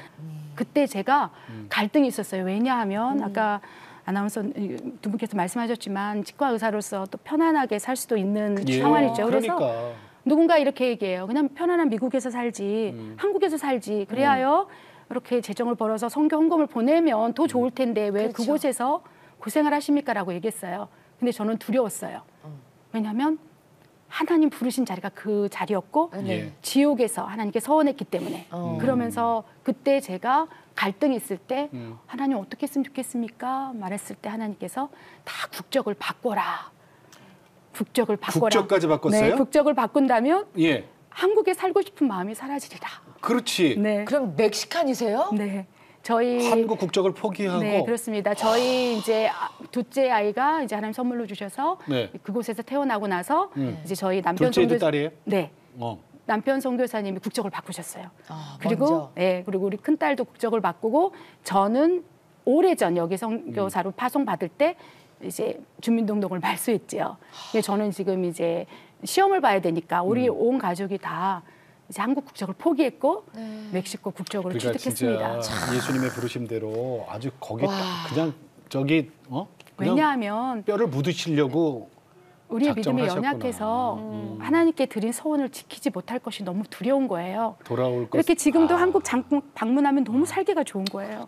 그때 제가 갈등이 있었어요. 왜냐하면 아까 아나운서 두 분께서 말씀하셨지만 치과 의사로서 또 편안하게 살 수도 있는 상황이죠. 그래서 그러니까. 누군가 이렇게 얘기해요. 그냥 편안한 미국에서 살지, 한국에서 살지. 그래야요 이렇게 재정을 벌어서 선교 헌금을 보내면 더 좋을 텐데 왜 그곳에서 고생을 하십니까라고 얘기했어요. 근데 저는 두려웠어요. 왜냐하면 하나님 부르신 자리가 그 자리였고 지옥에서 하나님께 서원했기 때문에 그러면서 그때 제가 갈등이 있을 때 하나님 어떻게 했으면 좋겠습니까? 말했을 때 하나님께서 다 국적을 바꿔라. 국적을 바꿔라. 국적까지 바꿨어요? 네, 국적을 바꾼다면 예. 한국에 살고 싶은 마음이 사라지리라. 그렇지. 네. 그럼 멕시칸이세요? 네. 저희 한국 국적을 포기하고. 네, 그렇습니다. 저희 이제 둘째 아이가 이제 하나님 선물로 주셔서 네. 그곳에서 태어나고 나서 이제 저희 남편 둘째도 딸이에요? 네. 남편 선교사님이 국적을 바꾸셨어요. 그리고 네, 그리고 우리 큰 딸도 국적을 바꾸고 저는 오래전 여기 선교사로 파송 받을 때 이제 주민등록을 말소했지요. 근데 저는 지금 이제 시험을 봐야 되니까 우리 온 가족이 다 이제 한국 국적을 포기했고 멕시코 국적으로 그러니까 취득했습니다. 진짜 예수님의 부르심대로 아주 거기 딱 그냥 저기 그냥 왜냐하면 뼈를 묻으시려고 우리의 믿음이 작정하셨구나. 연약해서 하나님께 드린 소원을 지키지 못할 것이 너무 두려운 거예요. 돌아올 것. 이렇게 지금도 한국 방문하면 너무 살기가 좋은 거예요.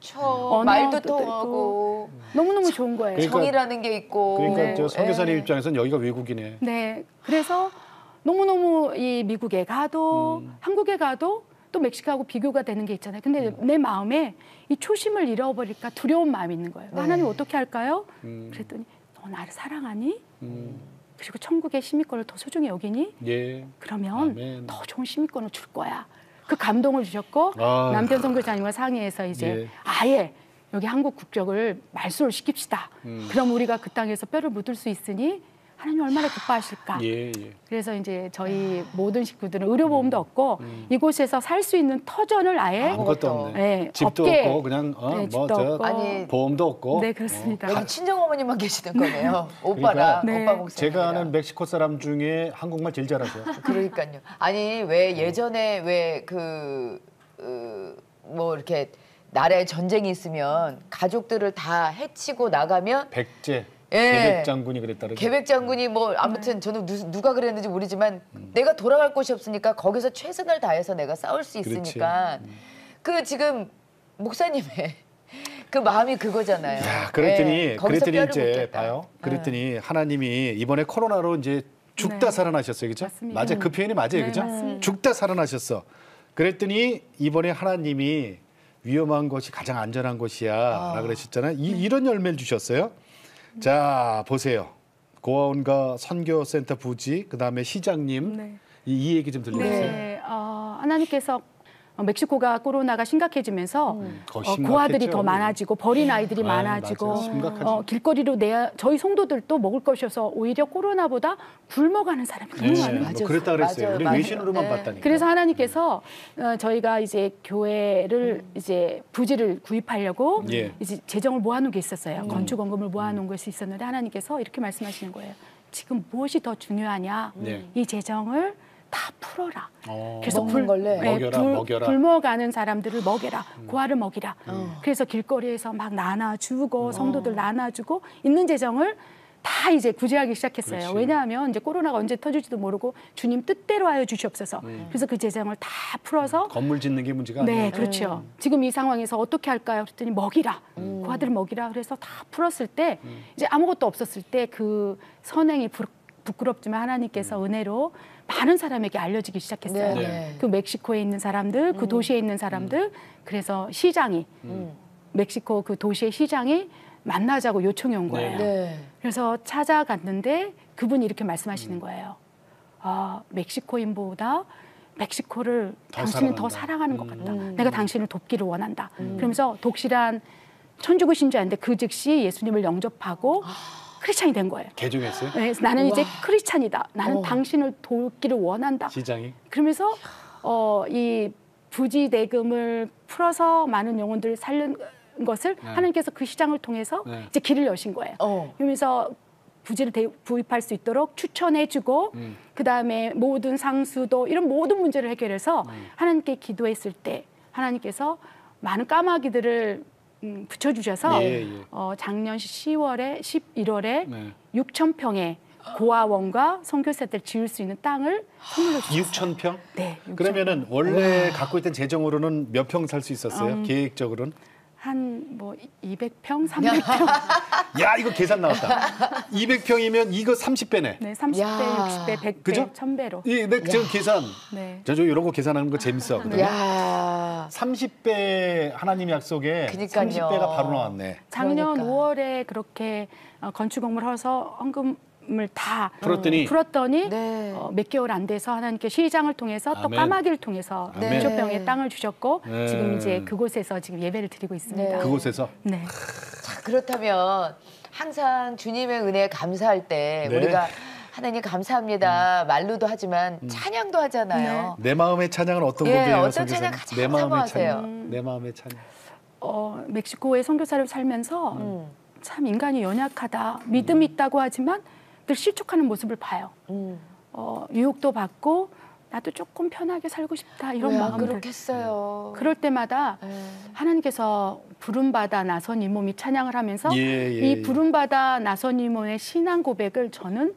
말도 통하고 너무너무 좋은 거예요. 그러니까- 정이라는 게 있고. 그러니까 저 선교사님 입장에서는 여기가 외국이네. 네, 그래서 너무너무 이 미국에 가도 한국에 가도 또 멕시코하고 비교가 되는 게 있잖아요. 근데 내 마음에 이 초심을 잃어버릴까 두려운 마음이 있는 거예요. 하나님 어떻게 할까요? 그랬더니 너 나를 사랑하니? 그리고 천국의 시민권을 더 소중히 여기니? 예. 그러면 아멘. 더 좋은 시민권을 줄 거야. 그 감동을 주셨고 아. 남편 선교사님과 상의해서 이제 예. 아예 여기 한국 국적을 말소를 시킵시다. 그럼 우리가 그 땅에서 뼈를 묻을 수 있으니 하나님 얼마나 기뻐하실까. 예, 예. 그래서 이제 저희 모든 식구들은 의료보험도 없고 이곳에서 살 수 있는 터전을 아예 아무것도 없네. 네, 집도 없게. 없고 그냥 네, 집도 뭐저 없고. 아니, 보험도 없고. 네, 그렇습니다. 여기 친정 어머님만 계시는 거네요. 오빠랑 그러니까 네. 오빠 목소리. 제가 아는 멕시코 사람 중에 한국말 제일 잘하죠. 그러니까요. 아니 왜 예전에 왜 뭐 이렇게 나라에 전쟁이 있으면 가족들을 다 해치고 나가면 백제 예. 계백 장군이 그랬다 그러죠. 계백 장군이 뭐 아무튼 저는 누가 그랬는지 모르지만 내가 돌아갈 곳이 없으니까 거기서 최선을 다해서 내가 싸울 수 있으니까 그 지금 목사님의 그 마음이 그거잖아요. 야, 그랬더니 예, 거기서 그랬더니 뼈를 이제 묻겠다. 봐요. 그랬더니 하나님이 이번에 코로나로 이제 죽다 네. 살아나셨어요, 그죠? 맞습니다. 맞아요, 그 표현이 맞아요, 네, 그죠? 맞습니다. 죽다 살아나셨어. 그랬더니 이번에 하나님이 위험한 것이 가장 안전한 것이야라 그러셨잖아요. 이런 열매를 주셨어요. 자, 보세요. 고아원과 선교센터 부지, 그다음에 시장님 네. 이 얘기 좀 들려주세요. 네, 하나님께서 멕시코가 코로나가 심각해지면서 거의 고아들이 심각했죠. 더 많아지고 버린 아이들이 맞아요. 많아지고 심각하죠. 길거리로 저희 성도들도 먹을 것이 없어서 오히려 코로나보다 굶어가는 사람이 너무 네, 많아요. 뭐 그랬다 그랬어요. 맞아요, 우리 맞아요. 외신으로만 네. 봤다니까. 그래서 하나님께서 저희가 이제 교회를 이제 부지를 구입하려고 예. 이제 재정을 모아놓은 게 있었어요. 건축원금을 모아놓은 것이 있었는데 하나님께서 이렇게 말씀하시는 거예요. 지금 무엇이 더 중요하냐? 네. 이 재정을 다 풀어라. 그래서 먹는 걸래? 먹여라. 굶어가는 사람들을 먹여라. 고아를 먹이라. 그래서 길거리에서 막 나눠주고 성도들 나눠주고 있는 재정을 다 이제 구제하기 시작했어요. 그렇지. 왜냐하면 이제 코로나가 언제 터질지도 모르고 주님 뜻대로 하여 주시옵소서. 그래서 그 재정을 다 풀어서 건물 짓는 게 문제가 네, 아니에요. 그렇죠. 지금 이 상황에서 어떻게 할까요? 그랬더니 먹이라. 고아들을 먹이라. 그래서 다 풀었을 때 이제 아무것도 없었을 때 그 선행이 부끄럽지만 하나님께서 은혜로 많은 사람에게 알려지기 시작했어요. 네. 그 멕시코에 있는 사람들, 그 도시에 있는 사람들, 그래서 시장이 멕시코 그 도시의 시장이 만나자고 요청이 온 거예요. 네. 그래서 찾아갔는데 그분이 이렇게 말씀하시는 거예요. 멕시코인보다 멕시코를 더 당신은 더 사랑한다. 사랑하는 것 같다. 내가 당신을 돕기를 원한다. 그러면서 독실한 천주교 신자인데 그 즉시 예수님을 영접하고 크리스찬이 된 거예요. 개종했어요? 네, 그래서 나는 이제 크리스찬이다. 나는 당신을 돕기를 원한다. 시장이? 그러면서 이 부지 대금을 풀어서 많은 영혼들을 살린 것을 하나님께서 그 시장을 통해서 이제 길을 여신 거예요. 그러면서 부지를 구입할 수 있도록 추천해주고 그다음에 모든 상수도 이런 모든 문제를 해결해서 하나님께 기도했을 때 하나님께서 많은 까마귀들을 붙여주셔서 작년 10월에 11월에 6,000평의 고아원과 선교사들 지을 수 있는 땅을 선물로 주셨어요. 6,000평? 네. 6,000평. 그러면은 원래 갖고 있던 재정으로는 몇 평 살 수 있었어요? 계획적으로는? 한 뭐 200평, 300평. 야, 이거 계산 나왔다. 200평이면 이거 30배네. 네, 30배, 60배, 100배, 그죠? 1000배로. 네, 지금 계산. 네. 저 이런 거 계산하는 거 재밌어. 야. 30배 하나님 약속에 그러니까요. 30배가 바로 나왔네. 작년 그러니까. 5월에 그렇게 건축 건물 해서 헌금을 다 풀었더니 네. 몇 개월 안 돼서 하나님께 시장을 통해서 또 아멘. 까마귀를 통해서 아멘. 6,000평의 땅을 주셨고 네. 지금 이제 그곳에서 지금 예배를 드리고 있습니다. 네. 그곳에서? 네. 자, 그렇다면 항상 주님의 은혜에 감사할 때 네. 우리가 하나님 감사합니다 말로도 하지만 찬양도 하잖아요. 내 마음의 찬양은 어떤 예, 곡이에요? 어떤 선교사님? 찬양 가장 내 마음의 사모하세요? 찬양. 내 마음의 찬양. 멕시코의 선교사를 살면서 참 인간이 연약하다, 믿음이 있다고 하지만 늘 실족하는 모습을 봐요. 유혹도 받고 나도 조금 편하게 살고 싶다 이런 왜 마음들. 그렇겠어요. 그럴 때마다 하나님께서 부름받아 나선 이 몸이 찬양을 하면서 이 부름받아 나선 이 몸의 신앙 고백을 저는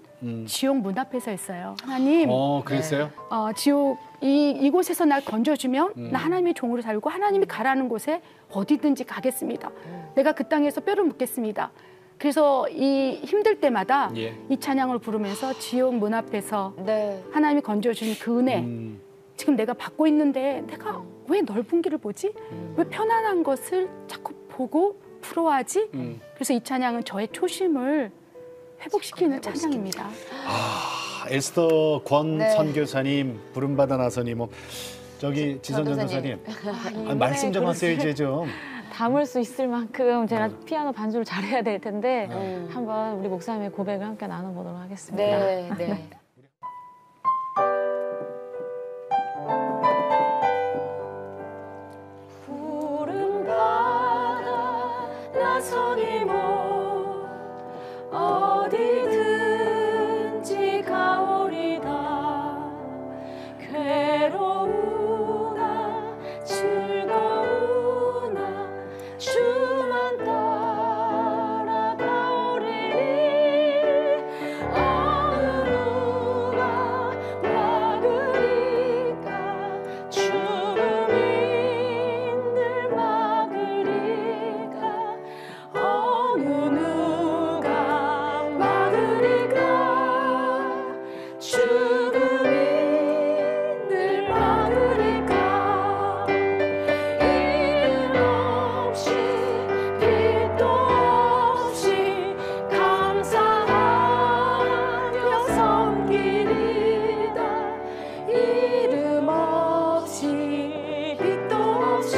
지옥 문 앞에서 했어요. 하나님, 그랬어요? 지옥 이곳에서 날 건져주면 나 하나님의 종으로 살고 하나님이 가라는 곳에 어디든지 가겠습니다. 내가 그 땅에서 뼈를 묻겠습니다. 그래서 이 힘들 때마다 이 찬양을 부르면서 지옥 문 앞에서 하나님이 건져주신 그 은혜 지금 내가 받고 있는데 내가 왜 넓은 길을 보지? 왜 편안한 것을 자꾸 보고 부러워하지? 그래서 이 찬양은 저의 초심을 회복시키는 찬양입니다. 에스더 권 선교사님, 부름받아 나선님, 저기 지선 전도사님, 말씀 좀 하세요 이제 좀. 담을 수 있을 만큼 제가 피아노 반주를 잘해야 될 텐데 한번 우리 목사님의 고백을 함께 나눠보도록 하겠습니다. 네, 네. 부름받아 나선 이 몸 어디든지 가오리다 괴로우나 즐거우나 주만 따라가오리니 어느 누가 막으리까 죽음이 늘 막으리까 어느 누가 막으리까 죽음이 늘 막으리까 이름 없이 빛도 없이 감사하며 섬기리다 이름 없이 빛도 없이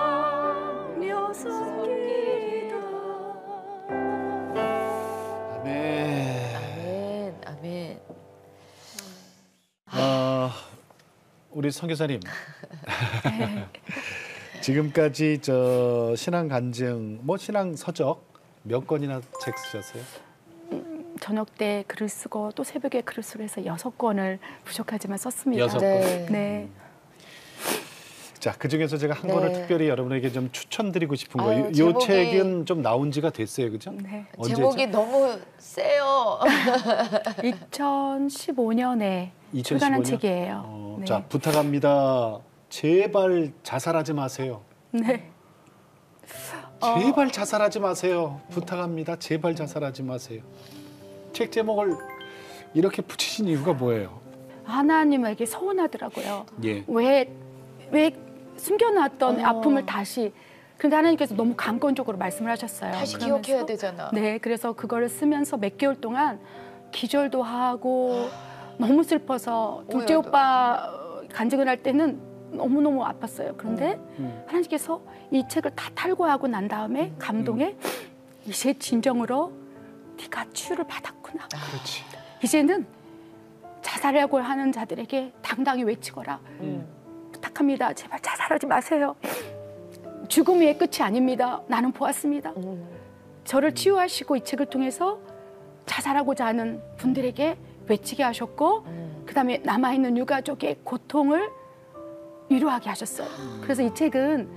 감사하며 섬기리다. 아멘. 아멘, 아멘. 우리 선교사님. 지금까지 저 신앙 간증, 신앙 서적 몇 권이나 책 쓰셨어요? 저녁 때 글을 쓰고 또 새벽에 글을 쓰고 해서 6권을 부족하지만 썼습니다. 6권. 네. 네. 자, 그 중에서 제가 한 권을 특별히 여러분에게 좀 추천드리고 싶은 아유, 거예요. 이 제목이- 책은 좀 나온 지가 됐어요, 그죠? 네. 언제죠? 제목이 너무 세요. 2015년에 2015년? 출간한 책이에요. 네. 자, 부탁합니다. 제발 자살하지 마세요. 네. 제발 자살하지 마세요. 부탁합니다. 제발 자살하지 마세요. 책 제목을 이렇게 붙이신 이유가 뭐예요? 하나님에게 서운하더라고요. 예. 왜 숨겨놨던 아픔을 다시. 그런데 하나님께서 너무 강권적으로 말씀을 하셨어요. 다시 그러면서 기억해야 되잖아. 네, 그래서 그거를 쓰면서 몇 개월 동안 기절도 하고 너무 슬퍼서 둘째 오해도. 오빠 간증을 할 때는 너무너무 아팠어요. 그런데 하나님께서 이 책을 다 탈고하고 난 다음에 감동에 이제 진정으로 네가 치유를 받았구나. 그렇지. 이제는 자살하고 하는 자들에게 당당히 외치거라. 부탁합니다. 제발 자살하지 마세요. 죽음이 끝이 아닙니다. 나는 보았습니다. 저를 치유하시고 이 책을 통해서 자살하고자 하는 분들에게 외치게 하셨고 그다음에 남아있는 유가족의 고통을 위로하게 하셨어요. 그래서 이 책은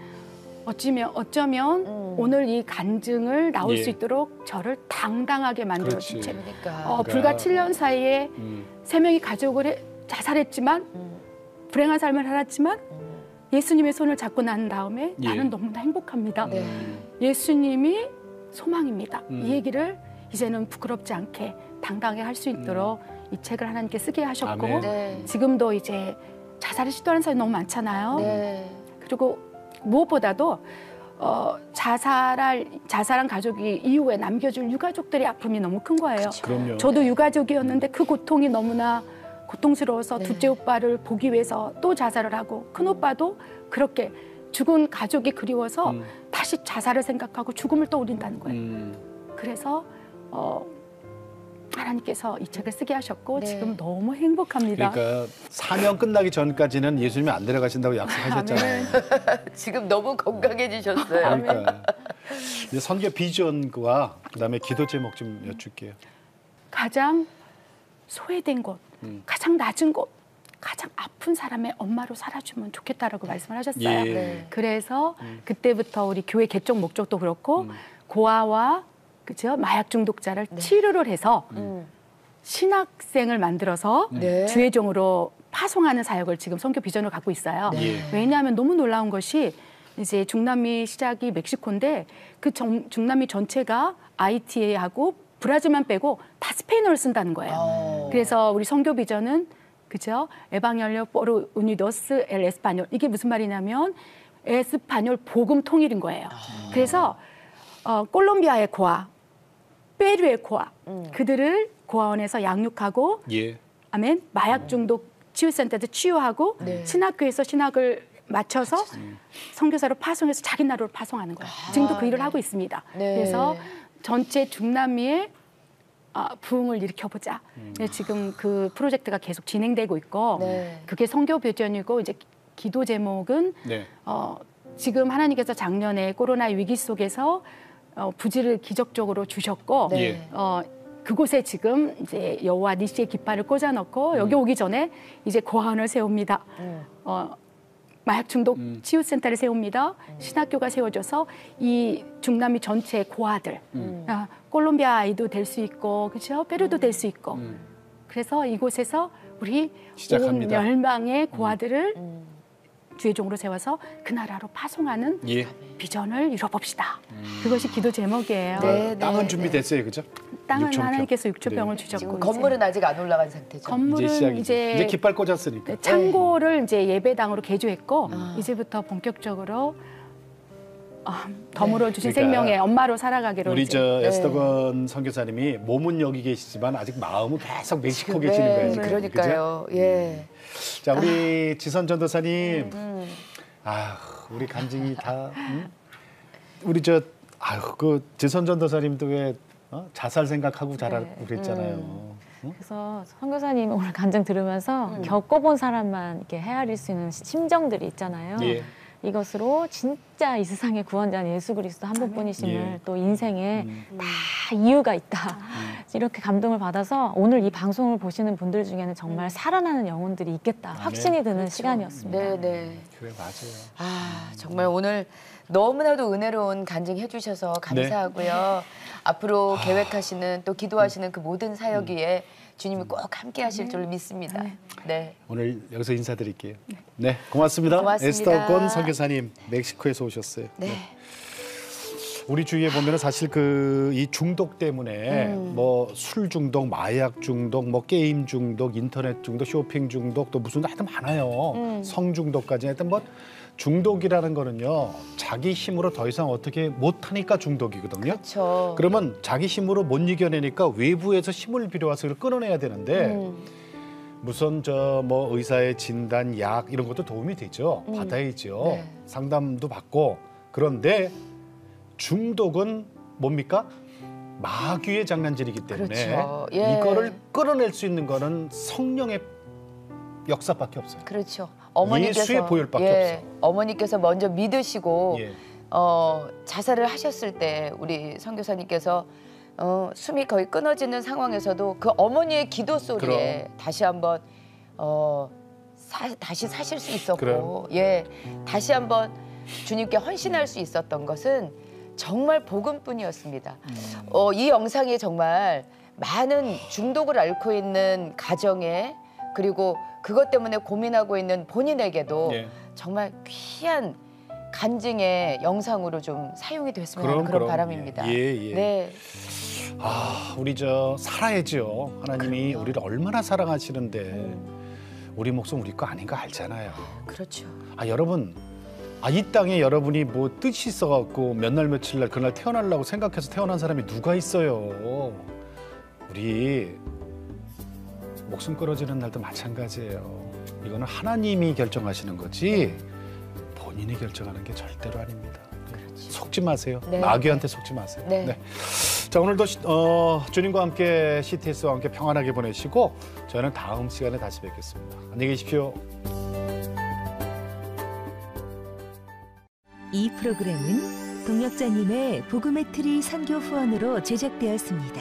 어쩌면 오늘 이 간증을 나올 예. 수 있도록 저를 당당하게 만들어준 책. 그러니까. 불과 7년 사이에 3명이 가족을 자살했지만 불행한 삶을 살았지만 예수님의 손을 잡고 난 다음에 예. 나는 너무나 행복합니다. 네. 예수님이 소망입니다. 이 얘기를 이제는 부끄럽지 않게 당당하게 할 수 있도록 이 책을 하나님께 쓰게 하셨고 아멘. 네. 지금도 이제 자살을 시도하는 사람이 너무 많잖아요. 네. 그리고 무엇보다도 자살한 가족이 이후에 남겨줄 유가족들의 아픔이 너무 큰 거예요. 그럼요. 저도 유가족이었는데 그 고통이 너무나 고통스러워서 둘째 오빠를 보기 위해서 또 자살을 하고 큰 오빠도 그렇게 죽은 가족이 그리워서 다시 자살을 생각하고 죽음을 떠올린다는 거예요. 그래서 하나님께서 이 책을 쓰게 하셨고 네. 지금 너무 행복합니다. 그러니까 사명 끝나기 전까지는 예수님이 안 데려가신다고 약속하셨잖아요. 지금 너무 건강해지셨어요. 그러니까 이제 선교 비전과 그다음에 기도 제목 좀 여쭐게요. 가장 소외된 곳, 가장 낮은 곳, 가장 아픈 사람의 엄마로 살아주면 좋겠다라고 말씀을 하셨어요. 예. 네. 그래서 그때부터 우리 교회 개종 목적도 그렇고 고아와 그죠 마약 중독자를 치료를 해서 신학생을 만들어서 네. 주의종으로 파송하는 사역을 지금 선교 비전을 갖고 있어요. 예. 왜냐하면 너무 놀라운 것이 이제 중남미 시작이 멕시코인데 그 중남미 전체가 IT하고 브라질만 빼고 다 스페인어를 쓴다는 거예요. 그래서 우리 선교 비전은 그죠? 에방겔리오 포르 우니도스 엘 에스파뇰 이게 무슨 말이냐면 에스파뇰 복음 통일인 거예요. 그래서 콜롬비아의 고아, 페루의 고아 그들을 고아원에서 양육하고 예. 아멘 마약 중독 치유센터에서 치유하고 네. 신학교에서 신학을 맞춰서 선교사로 파송해서 자기 나라로 파송하는 거예요. 지금도 그 일을 하고 있습니다. 네. 그래서 전체 중남미의 부흥을 일으켜보자. 네, 지금 그 프로젝트가 계속 진행되고 있고 네. 그게 선교 비전이고 이제 기도 제목은 네. 지금 하나님께서 작년에 코로나 위기 속에서 부지를 기적적으로 주셨고 예. 그곳에 지금 이제 여호와 니시의 깃발을 꽂아놓고 여기 오기 전에 이제 고아원을 세웁니다. 마약 중독 치유센터를 세웁니다. 신학교가 세워져서 이 중남미 전체 고아들, 콜롬비아 아이도 될 수 있고, 그렇죠? 페루도 될 수 있고. 그래서 이곳에서 우리 시작합니다. 온 열망의 고아들을 주의 종으로 세워서 그 나라로 파송하는 예. 비전을 이뤄봅시다. 그것이 기도 제목이에요. 네, 땅은 네, 준비됐어요, 그죠? 땅은 6,000평. 하나님께서 6,000평을 네. 주셨고 지금 이제 건물은 아직 안 올라간 상태죠. 건물은 이제 시작이죠. 이제 이제 깃발 꽂았으니까. 네, 창고를 이제 예배당으로 개조했고 이제부터 본격적으로 덤으로 주신 그러니까 생명의 엄마로 살아가기로 우리 이제. 저 에스더건 선교사님이 몸은 여기 계시지만 아직 마음은 계속 멕시코 계시는 거예요. 지금. 그러니까요. 예. 그죠? 자, 우리 지선 전도사님. 우리 간증이 다 우리 그 지선 전도사님도 왜 자살 생각하고 자라고 그랬잖아요. 그래서 선교사님 오늘 간증 들으면서 겪어본 사람만 이렇게 헤아릴 수 있는 심정들이 있잖아요. 예. 이것으로 진짜 이 세상의 구원자는 예수 그리스도 한 분뿐이심을 예. 또 인생에 다 이유가 있다. 이렇게 감동을 받아서 오늘 이 방송을 보시는 분들 중에는 정말 살아나는 영혼들이 있겠다. 확신이 드는 시간이었습니다. 네, 네. 그래 맞아요. 정말 오늘 너무나도 은혜로운 간증 해주셔서 감사하고요. 앞으로 계획하시는 또 기도하시는 그 모든 사역 위에 주님이 꼭 함께 하실 줄 믿습니다. 네. 오늘 여기서 인사드릴게요. 네, 고맙습니다. 고맙습니다. 에스더건 선교사님 멕시코에서 오셨어요. 네. 우리 주위에 보면은 사실 이 중독 때문에 뭐 술 중독, 마약 중독, 뭐 게임 중독, 인터넷 중독, 쇼핑 중독 또 무슨 하여튼 많아요. 성 중독까지 하여튼 뭐 중독이라는 거는요. 자기 힘으로 더 이상 어떻게 못 하니까 중독이거든요. 그렇죠. 그러면 자기 힘으로 못 이겨내니까 외부에서 힘을 빌려와서 그걸 끊어내야 되는데 무슨 뭐 의사의 진단, 약 이런 것도 도움이 되죠. 받아야죠. 네. 상담도 받고. 그런데 중독은 뭡니까? 마귀의 장난질이기 때문에 그렇죠. 예. 이거를 끌어낼 수 있는 거는 성령의 역사밖에 없어요. 그렇죠. 어머니께서 예수의 보혈밖에 없어. 어머니께서 먼저 믿으시고 예. 자살을 하셨을 때 우리 선교사님께서 숨이 거의 끊어지는 상황에서도 그 어머니의 기도 소리에 다시 한번 다시 사실 수 있었고, 예, 다시 한번 주님께 헌신할 수 있었던 것은 정말 복음뿐이었습니다. 이 영상이 정말 많은 중독을 앓고 있는 가정에 그리고 그것 때문에 고민하고 있는 본인에게도 예. 정말 귀한 간증의 영상으로 좀 사용이 됐으면 하는 그런 바람입니다. 예. 네. 우리 살아야죠. 하나님이 그럼요. 우리를 얼마나 사랑하시는데 우리 목숨 우리 거 아닌 거 알잖아요. 그렇죠. 여러분, 이 땅에 여러분이 뭐 뜻이 있어갖고 몇 날 며칠 날 그날 태어나려고 생각해서 태어난 사람이 누가 있어요. 우리 목숨 끊어지는 날도 마찬가지예요. 이거는 하나님이 결정하시는 거지 본인이 결정하는 게 절대로 아닙니다. 속지 마세요. 네. 마귀한테 속지 마세요. 네. 자, 오늘도 주님과 함께 CTS와 함께 평안하게 보내시고 저희는 다음 시간에 다시 뵙겠습니다. 안녕히 계십시오. 이 프로그램은 동역자님의 복음의 트리 선교 후원으로 제작되었습니다.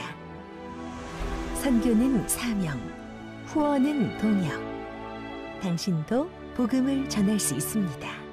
선교는 사명, 후원은 동역. 당신도 복음을 전할 수 있습니다.